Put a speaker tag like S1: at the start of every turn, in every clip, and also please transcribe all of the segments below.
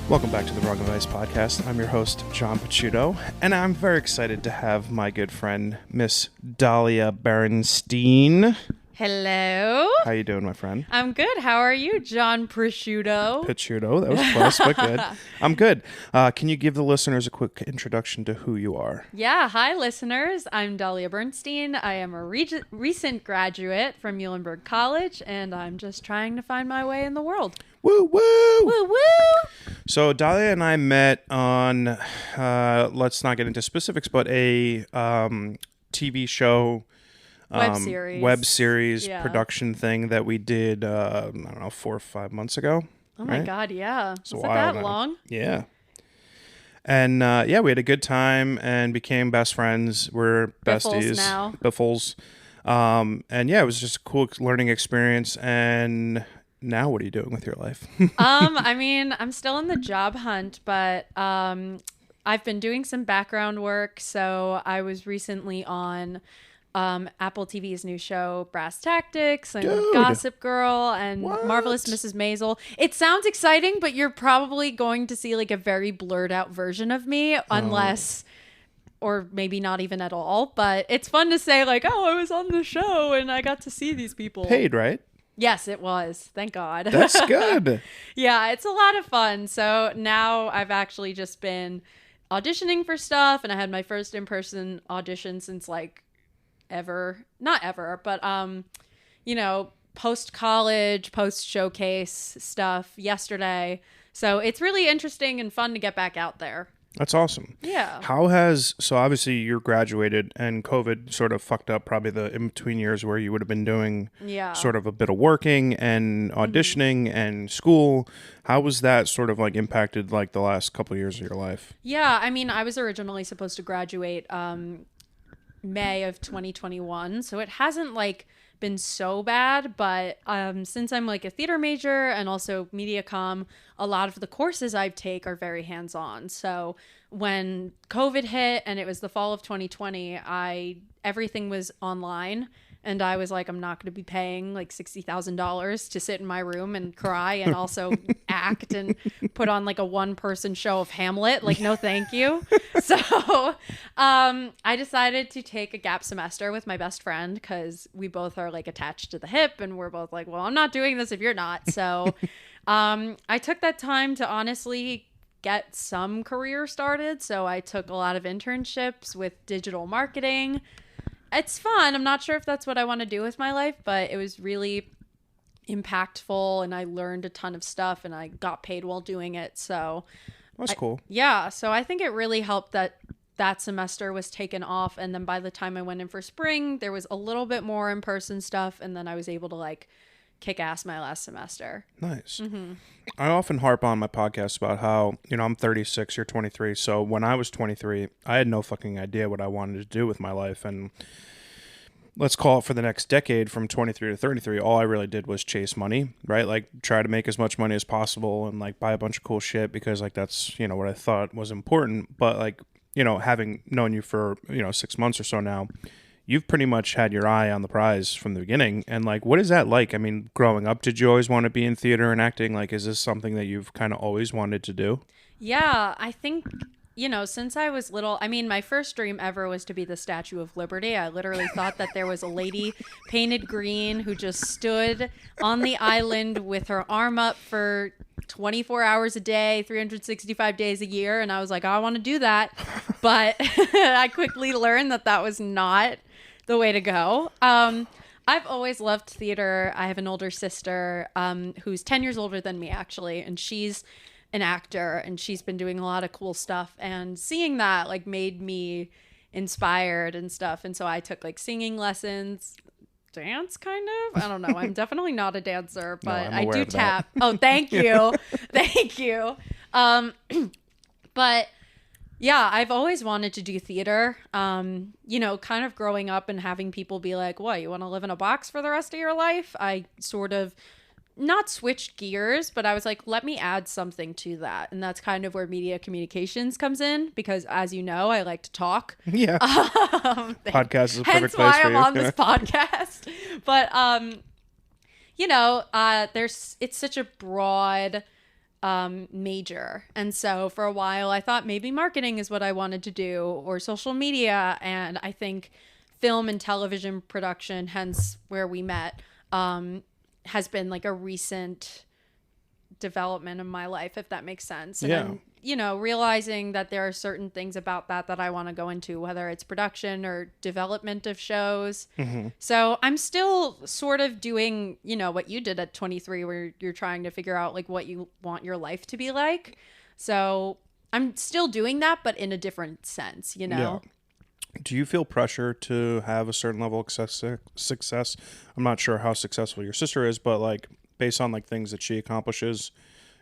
S1: Welcome back to the Wrong Advice Podcast. I'm your host, John Picciuto, and I'm very excited to have my good friend, Miss Daliah Bernstein.
S2: Hello.
S1: How you doing, my friend?
S2: I'm good. How are you, John Prosciutto?
S1: Picciuto, that was close, but good. I'm good. Can you give the listeners a quick introduction to who you are?
S2: Yeah. Hi, listeners. I'm Daliah Bernstein. I am a recent graduate from Muhlenberg College, and I'm just trying to find my way in the world.
S1: Woo, woo!
S2: Woo, woo!
S1: So Daliah and I met on, let's not get into specifics, but a TV show, web series
S2: Yeah.
S1: production thing that we did, I don't know, 4 or 5 months ago.
S2: Oh, my
S1: right?
S2: God, yeah.
S1: It's a
S2: Was it
S1: while
S2: that
S1: now.
S2: long?
S1: Yeah. And yeah, we had a good time and became best friends. We're besties.
S2: now.
S1: Biffles. And yeah, it was just a cool learning experience. And now what are you doing with your life?
S2: I mean, I'm still in the job hunt, but I've been doing some background work. So I was recently on Apple TV's new show, Brass Tactics, and
S1: Dude.
S2: Gossip Girl, and
S1: What?
S2: Marvelous Mrs. Maisel. It sounds exciting, but you're probably going to see like a very blurred out version of me, unless, or maybe not even at all. But it's fun to say like, oh, I was on the show and I got to see these people.
S1: Paid, right?
S2: Yes, it was. Thank God.
S1: That's good.
S2: Yeah, it's a lot of fun. So now I've actually just been auditioning for stuff, and I had my first in-person audition since like not ever, but post-college, post-showcase stuff yesterday. So it's really interesting and fun to get back out there.
S1: That's awesome.
S2: Yeah.
S1: So obviously you're graduated and COVID sort of fucked up probably the in-between years where you would have been doing sort of a bit of working and auditioning and school. How was that sort of like impacted like the last couple of years of your life?
S2: Yeah, I mean, I was originally supposed to graduate May of 2021, so it hasn't like been so bad, but since I'm like a theater major and also media comm, a lot of the courses I take are very hands-on. So when COVID hit and it was the fall of 2020, everything was online, and I was like, I'm not going to be paying like $60,000 to sit in my room and cry and also act and put on like a one-person show of Hamlet. Like, no, thank you. So I decided to take a gap semester with my best friend because we both are like attached to the hip, and we're both like, well, I'm not doing this if you're not. So I took that time to honestly get some career started. So I took a lot of internships with digital marketing. It's fun. I'm not sure if that's what I want to do with my life, but it was really impactful, and I learned a ton of stuff, and I got paid while doing it. So
S1: That's cool.
S2: Yeah. So I think it really helped that semester was taken off. And then by the time I went in for spring, there was a little bit more in-person stuff. And then I was able to like kick ass my last semester.
S1: Nice.
S2: Mm-hmm.
S1: I often harp on my podcast about how, I'm 36, you're 23. So when I was 23, I had no fucking idea what I wanted to do with my life. And let's call it for the next decade from 23 to 33, all I really did was chase money, right? Like try to make as much money as possible and like buy a bunch of cool shit because like that's, what I thought was important. But like, having known you for, 6 months or so now, you've pretty much had your eye on the prize from the beginning. And like, what is that like? I mean, growing up, did you always want to be in theater and acting? Like, is this something that you've kind of always wanted to do?
S2: Yeah, I think, since I was little, I mean, my first dream ever was to be the Statue of Liberty. I literally thought that there was a lady painted green who just stood on the island with her arm up for 24 hours a day, 365 days a year. And I was like, I want to do that. But I quickly learned that was not the way to go. I've always loved theater. I have an older sister who's 10 years older than me, actually. And she's an actor, and she's been doing a lot of cool stuff. And seeing that like made me inspired and stuff. And so I took like singing lessons, dance kind of. I don't know. I'm definitely not a dancer, but
S1: No,
S2: I do tap. Oh, thank you. Thank you. But yeah, I've always wanted to do theater. Kind of growing up and having people be like, what, you want to live in a box for the rest of your life? I sort of not switched gears, but I was like, let me add something to that. And that's kind of where media communications comes in, because as you know, I like to talk.
S1: Yeah. Podcast is a perfect place for you.
S2: Hence why I'm on this podcast. But, it's such a broad major. And so for a while, I thought maybe marketing is what I wanted to do, or social media. And I think film and television production, hence where we met, has been like a recent development in my life, if that makes sense. And I'm, realizing that there are certain things about that I want to go into, whether it's production or development of shows. So I'm still sort of doing, what you did at 23, where you're trying to figure out like what you want your life to be like. So I'm still doing that, but in a different sense,
S1: Yeah. Do you feel pressure to have a certain level of success? I'm not sure how successful your sister is, but like based on like things that she accomplishes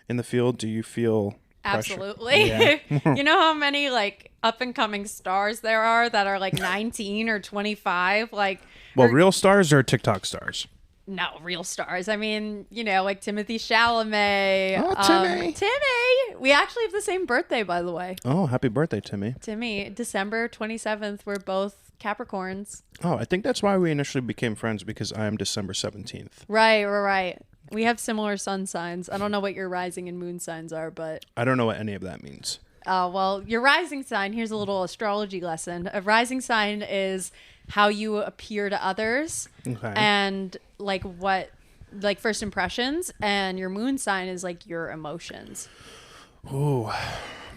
S1: in the field, do you feel pressure?
S2: Absolutely.
S1: Yeah.
S2: You know how many like up and coming stars there are that are like 19 or 25? Like,
S1: well, real stars or TikTok stars?
S2: No, real stars. I mean, like Timothy Chalamet.
S1: Oh, Timmy.
S2: Timmy. We actually have the same birthday, by the way.
S1: Oh, happy birthday, Timmy.
S2: Timmy, December 27th. We're both Capricorns.
S1: Oh, I think that's why we initially became friends, because I am December 17th.
S2: Right. We have similar sun signs. I don't know what your rising and moon signs are, but...
S1: I don't know what any of that means.
S2: Oh, well, your rising sign, here's a little astrology lesson. A rising sign is how you appear to others.
S1: Okay.
S2: And like first impressions, and your moon sign is like your emotions.
S1: Ooh.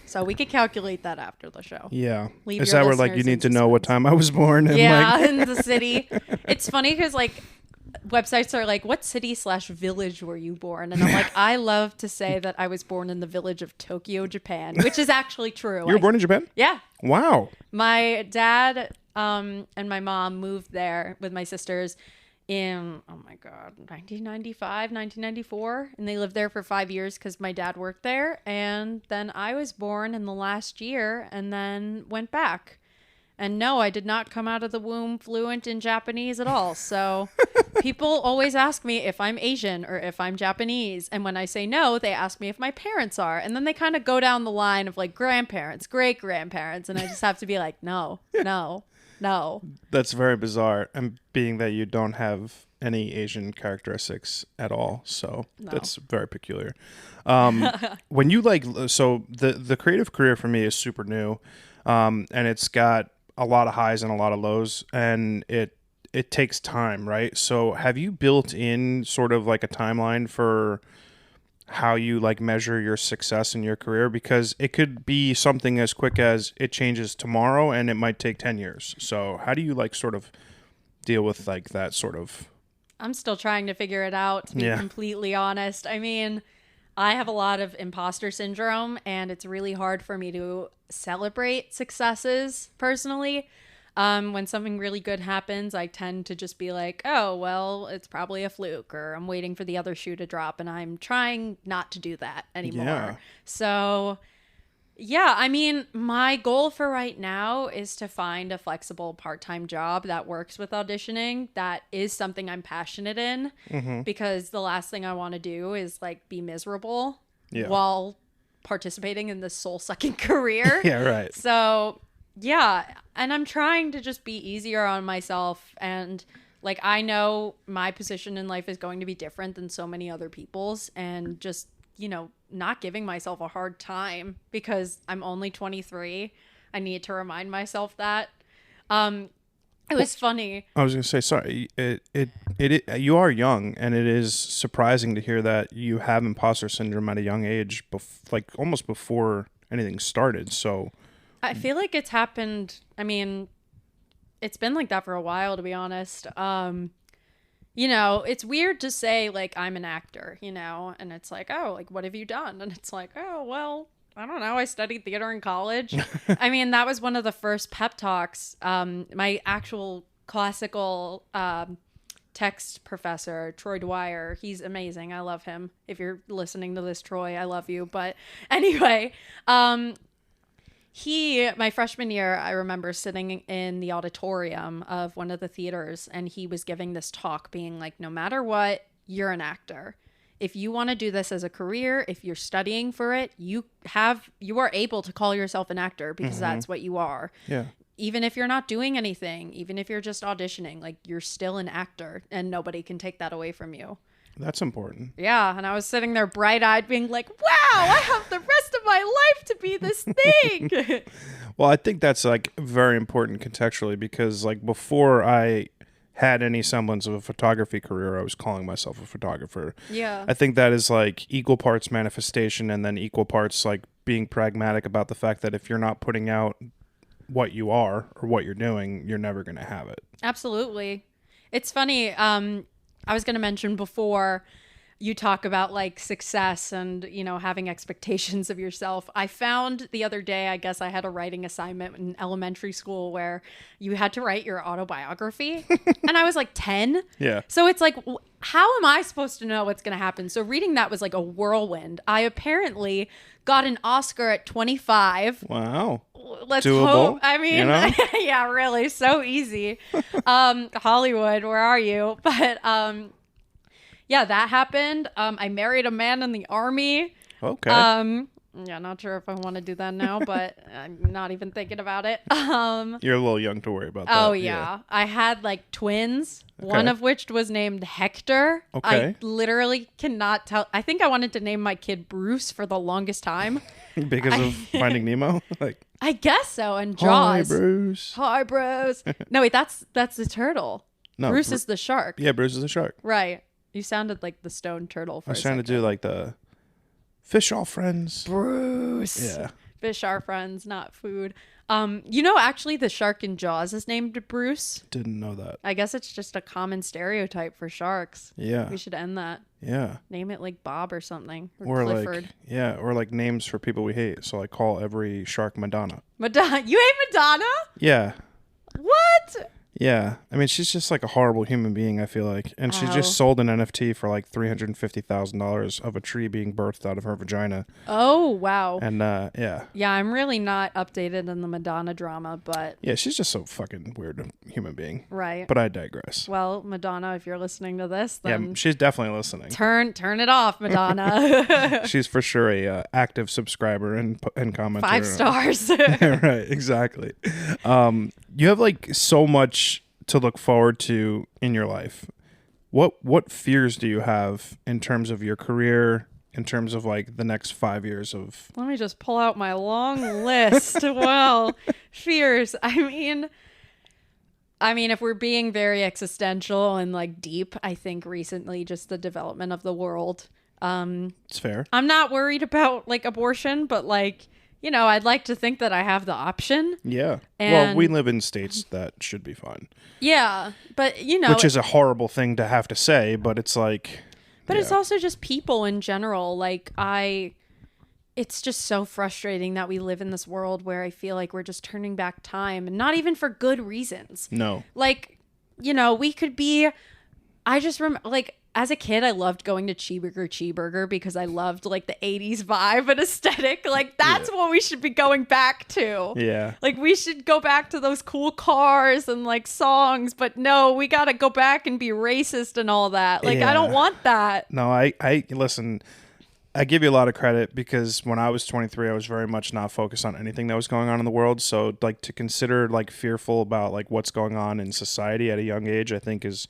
S2: So we could calculate that after the show.
S1: Yeah.
S2: Leave
S1: is
S2: your
S1: that where like you
S2: listeners
S1: need
S2: in
S1: to know what
S2: suspense.
S1: time I was born? And
S2: Yeah, in the city. It's funny because like websites are like, what city/village were you born? And I'm like, I love to say that I was born in the village of Tokyo, Japan, which is actually true.
S1: You were born in Japan?
S2: Yeah.
S1: Wow.
S2: My dad and my mom moved there with my sisters in, 1994. And they lived there for 5 years because my dad worked there. And then I was born in the last year and then went back. And no, I did not come out of the womb fluent in Japanese at all. So people always ask me if I'm Asian or if I'm Japanese. And when I say no, they ask me if my parents are. And then they kind of go down the line of like grandparents, great grandparents. And I just have to be like, no.
S1: That's very bizarre. And being that you don't have any Asian characteristics at all. So that's very peculiar. When you like, so the creative career for me is super new. And it's got a lot of highs and a lot of lows, and it takes time, right? So have you built in sort of like a timeline for how you like measure your success in your career? Because it could be something as quick as it changes tomorrow and it might take 10 years. So how do you like sort of deal with like that sort of...
S2: I'm still trying to figure it out, to be completely honest. I mean, I have a lot of imposter syndrome, and it's really hard for me to celebrate successes personally. When something really good happens, I tend to just be like, oh, well, it's probably a fluke, or I'm waiting for the other shoe to drop, and I'm trying not to do that anymore.
S1: Yeah.
S2: So, yeah, I mean, my goal for right now is to find a flexible part-time job that works with auditioning. That is something I'm passionate in, because the last thing I want to do is like be miserable while participating in this soul-sucking career.
S1: Yeah, right.
S2: So, yeah, and I'm trying to just be easier on myself, and like I know my position in life is going to be different than so many other people's, and just not giving myself a hard time because I'm only 23. I need to remind myself that. It was funny.
S1: I was going to say, sorry, you are young, and it is surprising to hear that you have imposter syndrome at a young age, like almost before anything started. So
S2: I feel like it's happened. I mean, it's been like that for a while, to be honest. It's weird to say, like, I'm an actor, and it's like, oh, like, what have you done? And it's like, oh, well, I don't know. I studied theater in college. I mean, that was one of the first pep talks. My actual classical text professor, Troy Dwyer, he's amazing. I love him. If you're listening to this, Troy, I love you. But anyway, my freshman year, I remember sitting in the auditorium of one of the theaters, and he was giving this talk being like, no matter what, you're an actor. If you want to do this as a career, if you're studying for it, you are able to call yourself an actor because that's what you are.
S1: yeah.
S2: Even if you're not doing anything, even if you're just auditioning, like you're still an actor, and nobody can take that away from you.
S1: That's important.
S2: Yeah, and I was sitting there bright-eyed being like, wow, I have the rest of my life to be this thing.
S1: Well, I think that's like very important contextually because like before I had any semblance of a photography career, I was calling myself a photographer.
S2: Yeah.
S1: I think that is like equal parts manifestation and then equal parts like being pragmatic about the fact that if you're not putting out what you are or what you're doing, you're never going to have it.
S2: Absolutely. It's funny. I was going to mention before you talk about like success and, you know, having expectations of yourself. I found the other day, I guess I had a writing assignment in elementary school where you had to write your autobiography and I was like 10.
S1: Yeah.
S2: So it's like, how am I supposed to know what's going to happen? So reading that was like a whirlwind. I apparently got an Oscar at 25.
S1: Wow.
S2: Let's
S1: Doable,
S2: hope. I mean,
S1: you know?
S2: yeah, really, so easy. Hollywood, where are you? But yeah, that happened. I married a man in the army.
S1: Okay.
S2: Yeah, not sure if I want to do that now, but I'm not even thinking about it.
S1: You're a little young to worry about that.
S2: Oh yeah. I had like twins, one of which was named Hector.
S1: Okay.
S2: I literally cannot tell. I think I wanted to name my kid Bruce for the longest time.
S1: Because of Finding Nemo? Like,
S2: I guess so. And
S1: hi,
S2: Jaws.
S1: Bruce.
S2: Hi, Bruce. No, wait, that's the turtle.
S1: No,
S2: Bruce is the shark.
S1: Yeah, Bruce is a shark.
S2: Right. You sounded like the stone turtle for
S1: I was trying to do like the fish all friends.
S2: Bruce.
S1: Yeah.
S2: Fish are friends, not food. You know, actually, the shark in Jaws is named Bruce.
S1: Didn't know that.
S2: I guess it's just a common stereotype for sharks.
S1: Yeah.
S2: We should end that.
S1: Yeah.
S2: Name it like Bob or something. Or Clifford.
S1: Like, yeah, or like names for people we hate. So I call every shark Madonna.
S2: Madonna. You hate Madonna?
S1: Yeah.
S2: What?
S1: Yeah. I mean, she's just like a horrible human being, I feel like. And she
S2: Oh.
S1: just sold an NFT for like $350,000 of a tree being birthed out of her vagina.
S2: Oh, wow.
S1: And yeah.
S2: Yeah, I'm really not updated in the Madonna drama, but...
S1: Yeah, she's just so fucking weird human being.
S2: Right.
S1: But I digress.
S2: Well, Madonna, if you're listening to this,
S1: Yeah,
S2: then
S1: she's definitely listening.
S2: turn it off, Madonna.
S1: She's for sure a active subscriber and commenter.
S2: 5 stars.
S1: Right, exactly. You have like so much to look forward to in your life. What fears do you have in terms of your career, in terms of like the next 5 years of...
S2: Let me just pull out my long list. Well, fears. I mean, if we're being very existential and like deep, I think recently just the development of the world.
S1: It's fair.
S2: I'm not worried about like abortion, but like, you know, I'd like to think that I have the option.
S1: Yeah.
S2: And
S1: well, we live in states that should be fine.
S2: Yeah, but you know,
S1: which is a horrible thing to have to say, but it's like...
S2: But
S1: yeah.
S2: it's also just people in general. Like it's just so frustrating that we live in this world where I feel like we're just turning back time and not even for good reasons.
S1: No.
S2: Like, you know, we could be, I just remember like as a kid, I loved going to Cheeseburger because I loved like the 80s vibe and aesthetic. Like that's what we should be going back to.
S1: Yeah.
S2: Like we should go back to those cool cars and like songs, but no, we got to go back and be racist and all that. Like I don't want that.
S1: No, I listen, I give you a lot of credit because when I was 23, I was very much not focused on anything that was going on in the world. So like to consider like fearful about like what's going on in society at a young age, I think is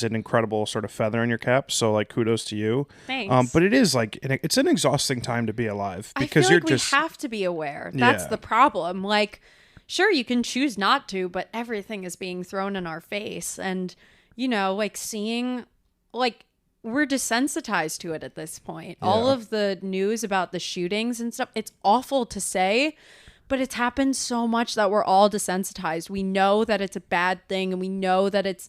S1: an incredible sort of feather in your cap. So like kudos to you.
S2: Thanks.
S1: But it is like, it's an exhausting time to be alive because
S2: I feel
S1: you're
S2: like
S1: just...
S2: we have to be aware. That's the problem. Like, sure, you can choose not to, but everything is being thrown in our face. And, you know, like seeing, like, we're desensitized to it at this point.
S1: Yeah.
S2: All of the news about the shootings and stuff, it's awful to say, but it's happened so much that we're all desensitized. We know that it's a bad thing and we know that it's,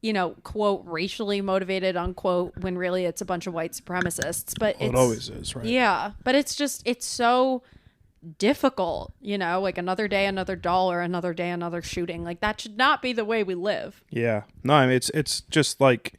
S2: you know, quote, racially motivated, unquote, when really it's a bunch of white supremacists. But
S1: it always is, right?
S2: Yeah. But it's just, it's so difficult, you know, like another day, another dollar, another day, another shooting. Like that should not be the way we live.
S1: Yeah. No, I mean, it's just like...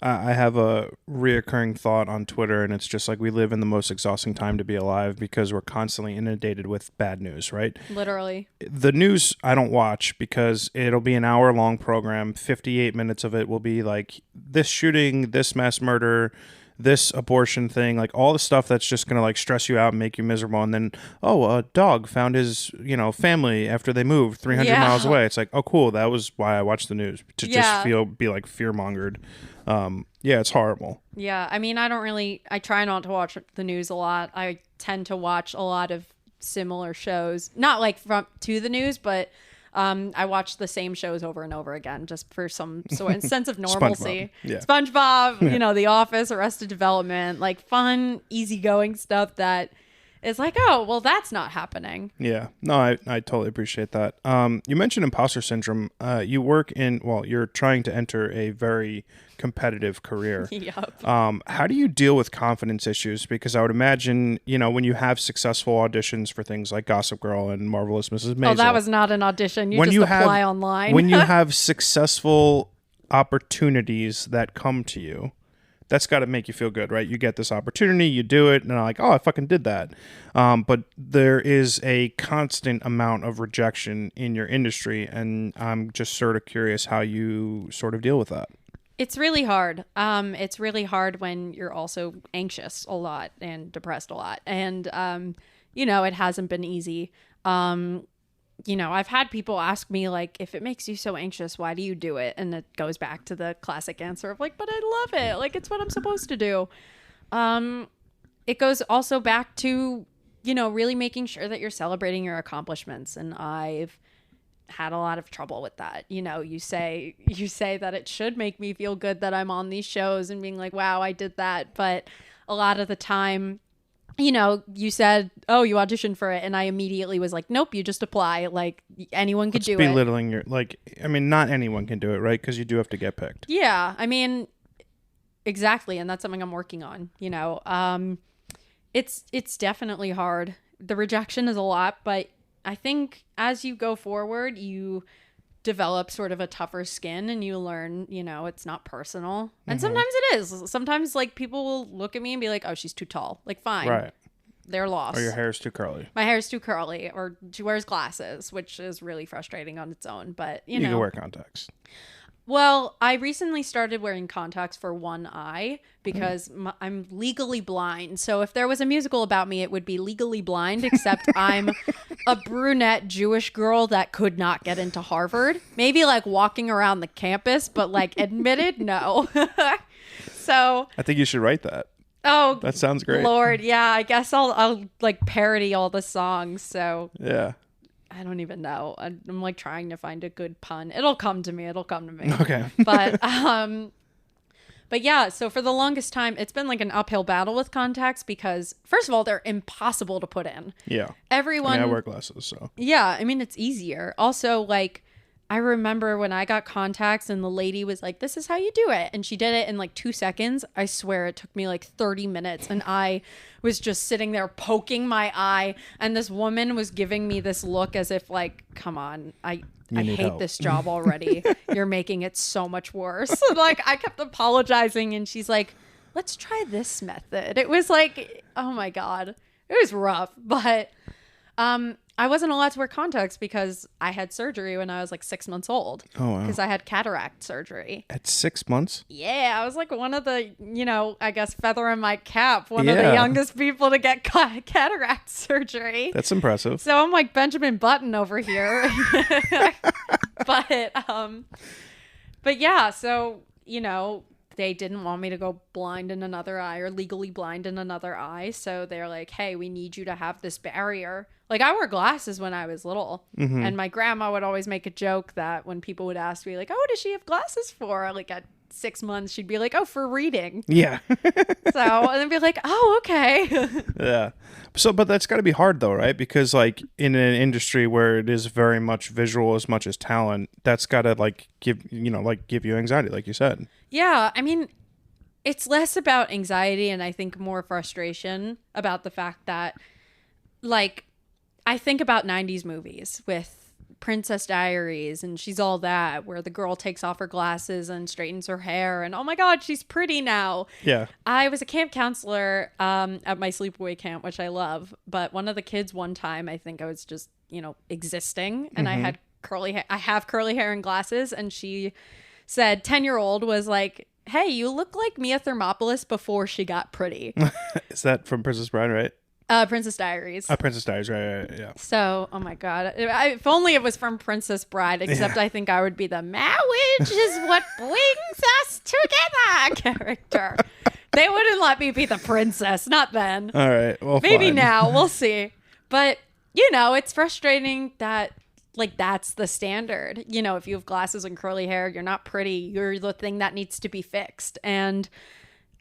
S1: I have a reoccurring thought on Twitter, and it's just like we live in the most exhausting time to be alive because we're constantly inundated with bad news, right?
S2: Literally.
S1: The news I don't watch because it'll be an hour-long program. 58 minutes of it will be like this shooting, this mass murder, this abortion thing, like all the stuff that's just gonna like stress you out and make you miserable. And then, oh, a dog found his, family after they moved 300 miles away. It's like, oh, cool. That was why I watched the news, to just be like fear mongered. Yeah, it's horrible.
S2: Yeah, I mean, I try not to watch the news a lot. I tend to watch a lot of similar shows, not like to the news, but I watch the same shows over and over again just for some sort of sense of normalcy. SpongeBob, The Office, Arrested Development, like fun, easygoing stuff that is like, oh, well, that's not happening.
S1: Yeah. No, I totally appreciate that. You mentioned imposter syndrome. You work you're trying to enter a very competitive career.
S2: Yep.
S1: How do you deal with confidence issues? Because I would imagine, when you have successful auditions for things like Gossip Girl and Marvelous Mrs. Maisel.
S2: Oh, that was not an audition. You just apply online.
S1: When you have successful opportunities that come to you, that's got to make you feel good, right? You get this opportunity, you do it, and I'm like, oh, I fucking did that. But there is a constant amount of rejection in your industry, and I'm just sort of curious how you sort of deal with that.
S2: It's really hard. It's really hard when you're also anxious a lot and depressed a lot. And, it hasn't been easy. I've had people ask me, like, if it makes you so anxious, why do you do it? And it goes back to the classic answer of, like, but I love it. Like, it's what I'm supposed to do. It goes also back to, really making sure that you're celebrating your accomplishments. And I've had a lot of trouble with that. You say that it should make me feel good that I'm on these shows and being like, wow, I did that. But a lot of the time, you said, oh, you auditioned for it. And I immediately was like, nope, you just apply. Like anyone could do it.
S1: Belittling not anyone can do it, right? Because you do have to get picked.
S2: Yeah. I mean, exactly. And that's something I'm working on, it's definitely hard. The rejection is a lot, but I think as you go forward, you develop sort of a tougher skin and you learn, it's not personal. And sometimes it is. Sometimes like people will look at me and be like, oh, she's too tall. Like, fine.
S1: Right.
S2: They're lost.
S1: Or your hair's too curly.
S2: My hair's too curly. Or she wears glasses, which is really frustrating on its own. But,
S1: you can wear contacts.
S2: Well, I recently started wearing contacts for one eye because I'm legally blind. So if there was a musical about me, it would be Legally Blind, except I'm a brunette Jewish girl that could not get into Harvard. Maybe like walking around the campus, but like admitted, no. So
S1: I think you should write that.
S2: Oh,
S1: that sounds great.
S2: Lord, yeah. I guess I'll like parody all the songs. So
S1: yeah.
S2: I don't even know. I'm like trying to find a good pun. It'll come to me.
S1: Okay.
S2: But yeah, so for the longest time, it's been like an uphill battle with contacts because first of all, they're impossible to put in.
S1: Yeah.
S2: I
S1: wear glasses, so.
S2: Yeah, I mean, it's easier. Also, like, I remember when I got contacts and the lady was like, this is how you do it. And she did it in like 2 seconds. I swear it took me like 30 minutes. And I was just sitting there poking my eye. And this woman was giving me this look as if like, come on, I hate help. This job already. You're making it so much worse. Like I kept apologizing and she's like, let's try this method. It was like, oh my God, it was rough. But I wasn't allowed to wear contacts because I had surgery when I was like 6 months old.
S1: Oh, wow.
S2: Because I had cataract surgery.
S1: At 6 months?
S2: Yeah, I was like one of the, I guess feather in my cap, one of the youngest people to get cataract surgery.
S1: That's impressive.
S2: So I'm like Benjamin Button over here. But yeah, so, they didn't want me to go blind in another eye or legally blind in another eye. So they're like, hey, we need you to have this barrier. Like I wore glasses when I was little. Mm-hmm. And my grandma would always make a joke that when people would ask me like, oh, what does she have glasses for? Like at 6 months, she'd be like, oh, for reading.
S1: Yeah.
S2: So, and then be like, oh, okay.
S1: Yeah. So, but that's got to be hard though, right? Because like in an industry where it is very much visual as much as talent, that's got to like give you anxiety, like you said.
S2: Yeah. I mean, it's less about anxiety and I think more frustration about the fact that like, I think about 90s movies with Princess Diaries and She's All That, where the girl takes off her glasses and straightens her hair and oh my God, she's pretty now.
S1: Yeah.
S2: I was a camp counselor at my sleepaway camp, which I love, but one of the kids one time, I think I was just, existing and I had curly hair. I have curly hair and glasses and she said 10-year-old was like, hey, you look like Mia Thermopolis before she got pretty.
S1: Is that from Princess Bride, right?
S2: Princess Diaries.
S1: Princess Diaries, right, yeah.
S2: So, oh my God. If only it was from Princess Bride, except I think I would be the marriage is what brings us together character. They wouldn't let me be the princess, not then.
S1: All right, well,
S2: maybe
S1: fine.
S2: now, we'll see. But, you know, it's frustrating that, like, that's the standard. You know, if you have glasses and curly hair, you're not pretty. You're the thing that needs to be fixed. And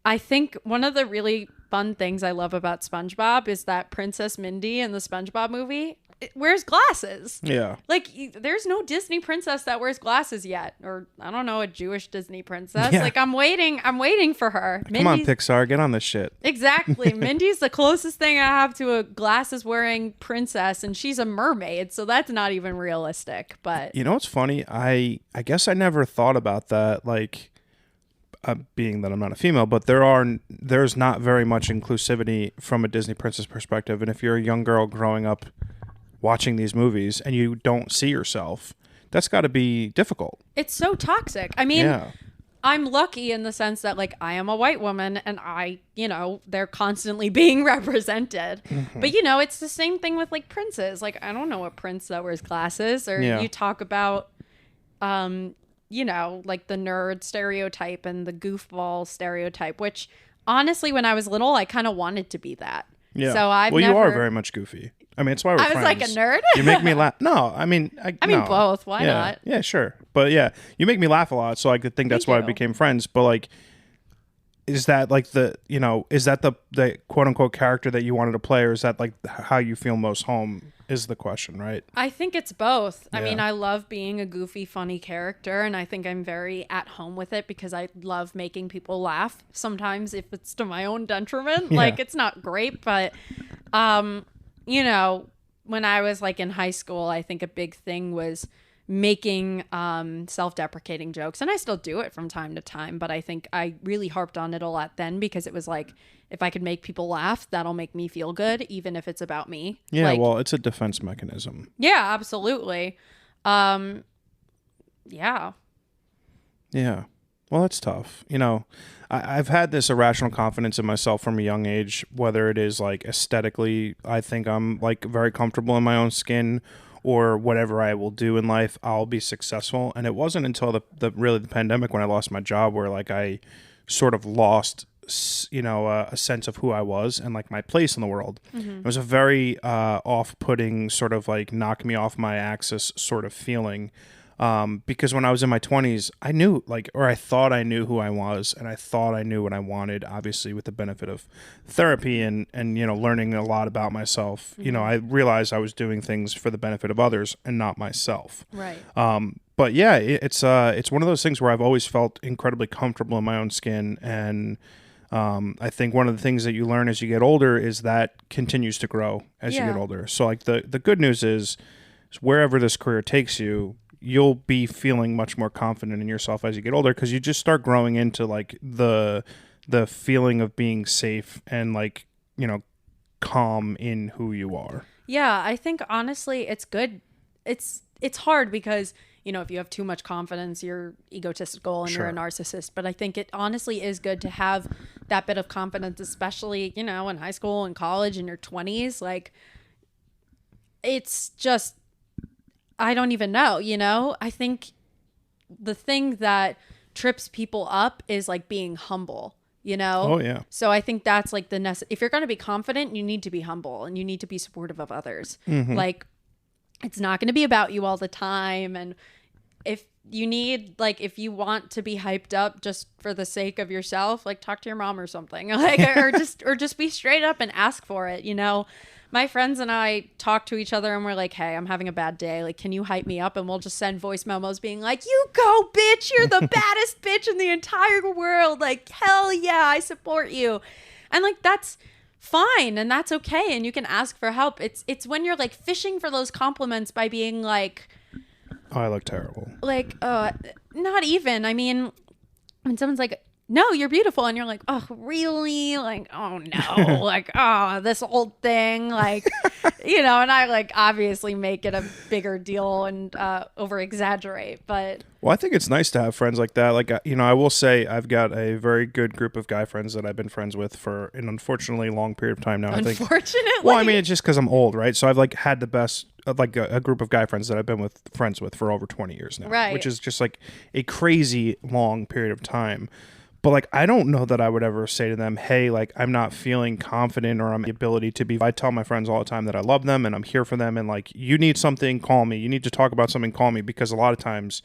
S2: I think one of the really fun things I love about SpongeBob is that Princess Mindy in the SpongeBob movie wears glasses.
S1: Yeah.
S2: Like, there's no Disney princess that wears glasses yet. Or, I don't know, a Jewish Disney princess.
S1: Yeah.
S2: Like, I'm waiting for her.
S1: Come on, Pixar, get on this shit.
S2: Exactly. Mindy's the closest thing I have to a glasses-wearing princess, and she's a mermaid, so that's not even realistic. But
S1: you know what's funny? I guess I never thought about that, like, being that I'm not a female, but there's not very much inclusivity from a Disney princess perspective. And if you're a young girl growing up watching these movies and you don't see yourself, that's got to be difficult.
S2: It's so toxic. I mean,
S1: Yeah.
S2: I'm lucky in the sense that, like, I am a white woman and they're constantly being represented. Mm-hmm. But, you know, it's the same thing with, like, princes. Like, I don't know a prince that wears glasses. Or you talk about, you know, like the nerd stereotype and the goofball stereotype, which honestly, when I was little, I kind of wanted to be that.
S1: Yeah.
S2: So
S1: you are very much goofy. I mean, it's why we're friends.
S2: I was like a nerd.
S1: You make me laugh. No, I mean, no.
S2: Both. Why not?
S1: Yeah, sure. But yeah, you make me laugh a lot, so I could think that's why we became friends. But like, is that like the quote unquote character that you wanted to play, or is that like how you feel most home? Is the question, right? I
S2: think it's both. Yeah. I mean, I love being a goofy, funny character, and I think I'm very at home with it because I love making people laugh. Sometimes if it's to my own detriment, like it's not great, but you know, when I was like in high school, I think a big thing was making self-deprecating jokes, and I still do it from time to time, but I think I really harped on it a lot then because it was like, if I could make people laugh, that'll make me feel good, even if it's about me.
S1: Yeah, like, well, it's a defense mechanism.
S2: Yeah, absolutely. Yeah.
S1: Yeah. Well, it's tough. You know, I've had this irrational confidence in myself from a young age, whether it is like aesthetically, I think I'm like very comfortable in my own skin, or whatever I will do in life, I'll be successful. And it wasn't until the pandemic when I lost my job where like I sort of lost, you know, a sense of who I was and like my place in the world. Mm-hmm. It was a very off-putting sort of like knock me off my axis sort of feeling. Because when I was in my 20s, I knew I thought I knew who I was, and I thought I knew what I wanted, obviously with the benefit of therapy and you know, learning a lot about myself. Mm-hmm. You know, I realized I was doing things for the benefit of others and not myself.
S2: Right.
S1: But yeah, it's one of those things where I've always felt incredibly comfortable in my own skin, and I think one of the things that you learn as you get older is that continues to grow as you get older. So like the good news is wherever this career takes you, you'll be feeling much more confident in yourself as you get older, because you just start growing into like the feeling of being safe and like, you know, calm in who you are.
S2: Yeah, I think honestly it's good. It's hard because, you know, if you have too much confidence, you're egotistical and you're a narcissist. But I think it honestly is good to have that bit of confidence, especially, you know, in high school and college in your 20s. Like, it's just, I don't even know, you know? I think the thing that trips people up is like being humble, you know?
S1: Oh, yeah.
S2: So I think that's like if you're going to be confident, you need to be humble and you need to be supportive of others. Mm-hmm. Like, it's not going to be about you all the time. And if you want to be hyped up just for the sake of yourself, like talk to your mom or something, like, or just be straight up and ask for it. You know, my friends and I talk to each other and we're like, hey, I'm having a bad day. Like, can you hype me up? And we'll just send voice memos being like, you go, bitch. You're the baddest bitch in the entire world. Like, hell yeah, I support you. And like, that's fine. And that's okay. And you can ask for help. It's when you're like fishing for those compliments by being like,
S1: oh, I look terrible.
S2: Like, not even. I mean, when someone's like, no, you're beautiful. And you're like, oh, really? Like, oh no, like, oh, this old thing. Like, and I like obviously make it a bigger deal and over exaggerate. But
S1: Well, I think it's nice to have friends like that. Like, I will say I've got a very good group of guy friends that I've been friends with for an unfortunately long period of time now.
S2: Unfortunately.
S1: Well, I mean, it's just because I'm old, right? So I've like had the best, like a group of guy friends that I've been friends with for over 20 years now.
S2: Right.
S1: Which is just like a crazy long period of time. But like, I don't know that I would ever say to them, hey, like, I'm not feeling confident or I'm the ability to be. I tell my friends all the time that I love them and I'm here for them. And like, you need something, call me. You need to talk about something, call me. Because a lot of times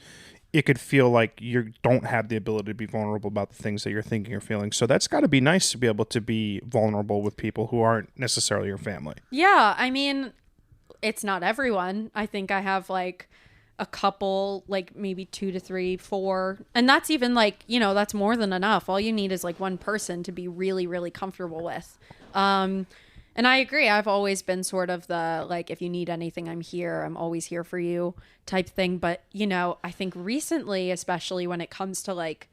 S1: it could feel like you don't have the ability to be vulnerable about the things that you're thinking or feeling. So that's got to be nice to be able to be vulnerable with people who aren't necessarily your family.
S2: Yeah. I mean, it's not everyone. I think I have like a couple, like maybe 2 to 3, 4. And that's even like, that's more than enough. All you need is like one person to be really, really comfortable with. And I agree. I've always been sort of the, like, if you need anything, I'm here. I'm always here for you type thing. But, I think recently, especially when it comes to like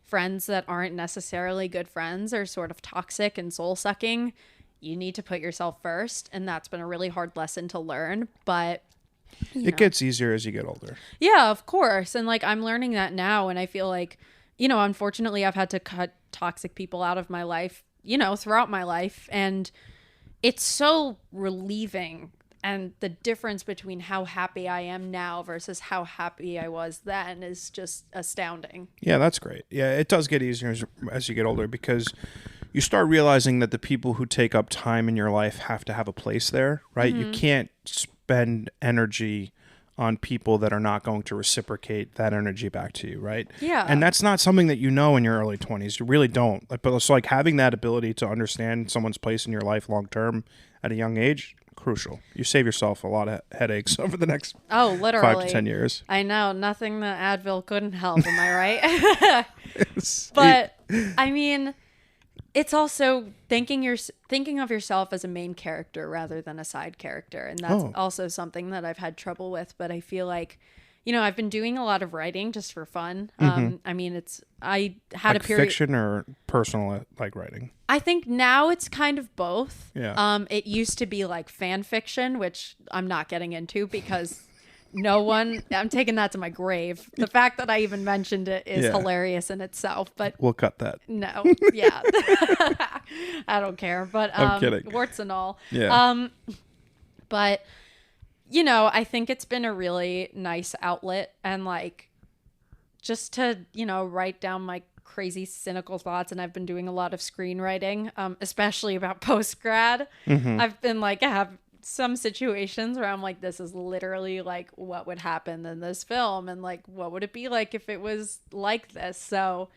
S2: friends that aren't necessarily good friends or sort of toxic and soul sucking, you need to put yourself first. And that's been a really hard lesson to learn. But
S1: it gets easier as you get older.
S2: Yeah, of course. And like, I'm learning that now. And I feel like, unfortunately, I've had to cut toxic people out of my life, throughout my life. And it's so relieving. And the difference between how happy I am now versus how happy I was then is just astounding.
S1: Yeah, that's great. Yeah, it does get easier as you get older because you start realizing that the people who take up time in your life have to have a place there, right? Mm-hmm. You can't spend energy on people that are not going to reciprocate that energy back to you, right?
S2: Yeah.
S1: And that's not something that you know in your early 20s. You really don't. But it's like having that ability to understand someone's place in your life long term at a young age, crucial. You save yourself a lot of headaches over the next
S2: literally
S1: 5 to 10 years.
S2: I know. Nothing that Advil couldn't help, am I right? But I mean, it's also thinking of yourself as a main character rather than a side character. And that's also something that I've had trouble with. But I feel like, I've been doing a lot of writing just for fun.
S1: Mm-hmm.
S2: I mean, I had
S1: like
S2: a period.
S1: Fiction or personal, like writing?
S2: I think now it's kind of both.
S1: Yeah.
S2: It used to be like fan fiction, which I'm not getting into because I'm taking that to my grave. The fact that I even mentioned it is hilarious in itself, but
S1: we'll cut that.
S2: No. Yeah. I don't care, but
S1: I'm kidding.
S2: Warts and all.
S1: Yeah.
S2: But I think it's been a really nice outlet and like just to, write down my crazy cynical thoughts. And I've been doing a lot of screenwriting, especially about post-grad. Mm-hmm. I've been like, I have some situations where I'm like, this is literally like what would happen in this film and like what would it be like if it was like this. So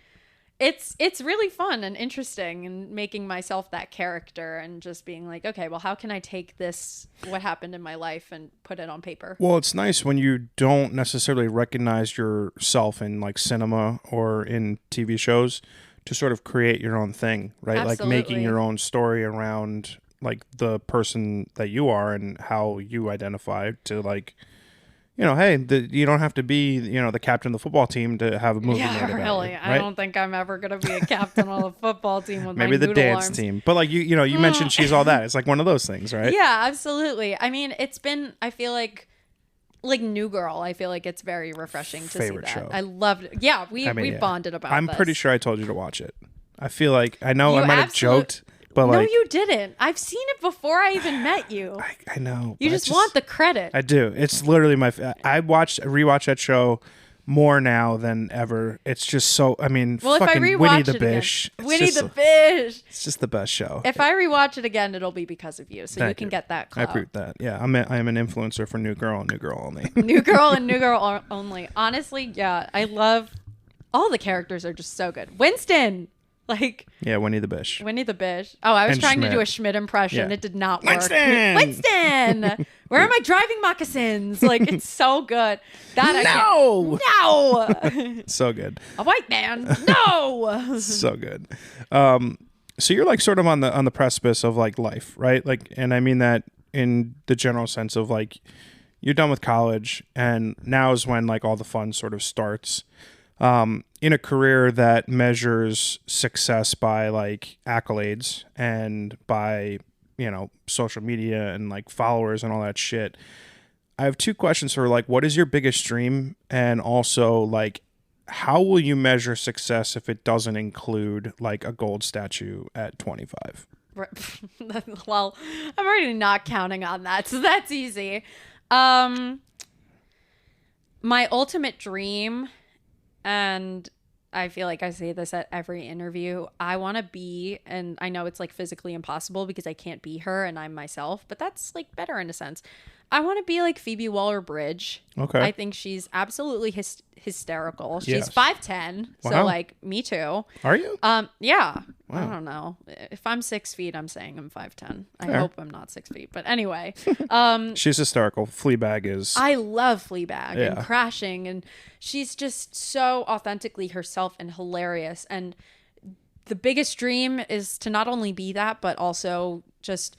S2: it's really fun and interesting and making myself that character and just being like, okay, well, how can I take this, what happened in my life, and put it on paper?
S1: Well, it's nice when you don't necessarily recognize yourself in like cinema or in TV shows to sort of create your own thing, right?
S2: Absolutely.
S1: Like making your own story around like the person that you are and how you identify to like, hey, you don't have to be, the captain of the football team to have a movie made about
S2: really.
S1: you, right?
S2: I don't think I'm ever going to be a captain on a football team with
S1: maybe
S2: my
S1: the
S2: noodle
S1: dance
S2: arms.
S1: team. But like, you mentioned she's all that. It's like one of those things, right?
S2: Yeah, absolutely. I mean, it's been, I feel like New Girl, I feel like it's very refreshing to
S1: Favorite
S2: see that.
S1: show.
S2: I loved it. Yeah, we bonded about
S1: I'm
S2: this.
S1: pretty sure I told you to watch it. I feel like, I know
S2: You
S1: I might have joked. But
S2: no,
S1: like,
S2: you didn't. I've seen it before I even met you.
S1: I know.
S2: You just want the credit.
S1: I do. It's literally I rewatch that show more now than ever. It's just so, I mean,
S2: well,
S1: fucking
S2: if I rewatch
S1: Winnie the
S2: it again,
S1: Bish.
S2: Winnie the Bish.
S1: It's just the best show.
S2: If I rewatch it again, it'll be because of you. So
S1: Thank
S2: you can
S1: you.
S2: get that clout.
S1: I approve that. Yeah, I'm an influencer for New Girl and New Girl Only.
S2: New Girl and New Girl Only. Honestly, yeah, I love all the characters are just so good. Winston. Like,
S1: yeah, Winnie the Bish.
S2: Winnie the Bish. Oh, I was trying to do a Schmidt impression.
S1: Yeah.
S2: It did not work.
S1: Winston!
S2: Where are my driving moccasins? Like, it's so good.
S1: No!
S2: No!
S1: So good.
S2: A white man. No!
S1: So good. So you're like sort of on the precipice of like life, right? Like, and I mean that in the general sense of like, you're done with college and now is when like all the fun sort of starts. in a career that measures success by like accolades and by, social media and like followers and all that shit, I have two questions for like, what is your biggest dream? And also like, how will you measure success if it doesn't include like a gold statue at 25?
S2: Well, I'm already not counting on that, so that's easy. My ultimate dream, and I feel like I say this at every interview, I want to be, and I know it's like physically impossible because I can't be her and I'm myself, but that's like better in a sense. I want to be like Phoebe Waller-Bridge.
S1: Okay.
S2: I think she's absolutely hysterical. She's
S1: Yes.
S2: 5'10",
S1: Wow.
S2: so like me too.
S1: Are you?
S2: Yeah.
S1: Wow.
S2: I don't know. If I'm 6 feet, I'm saying I'm 5'10". I
S1: Fair.
S2: hope I'm not 6 feet. But anyway,
S1: She's hysterical. Fleabag is.
S2: I love Fleabag
S1: Yeah.
S2: and Crashing, and she's just so authentically herself and hilarious. And the biggest dream is to not only be that, but also just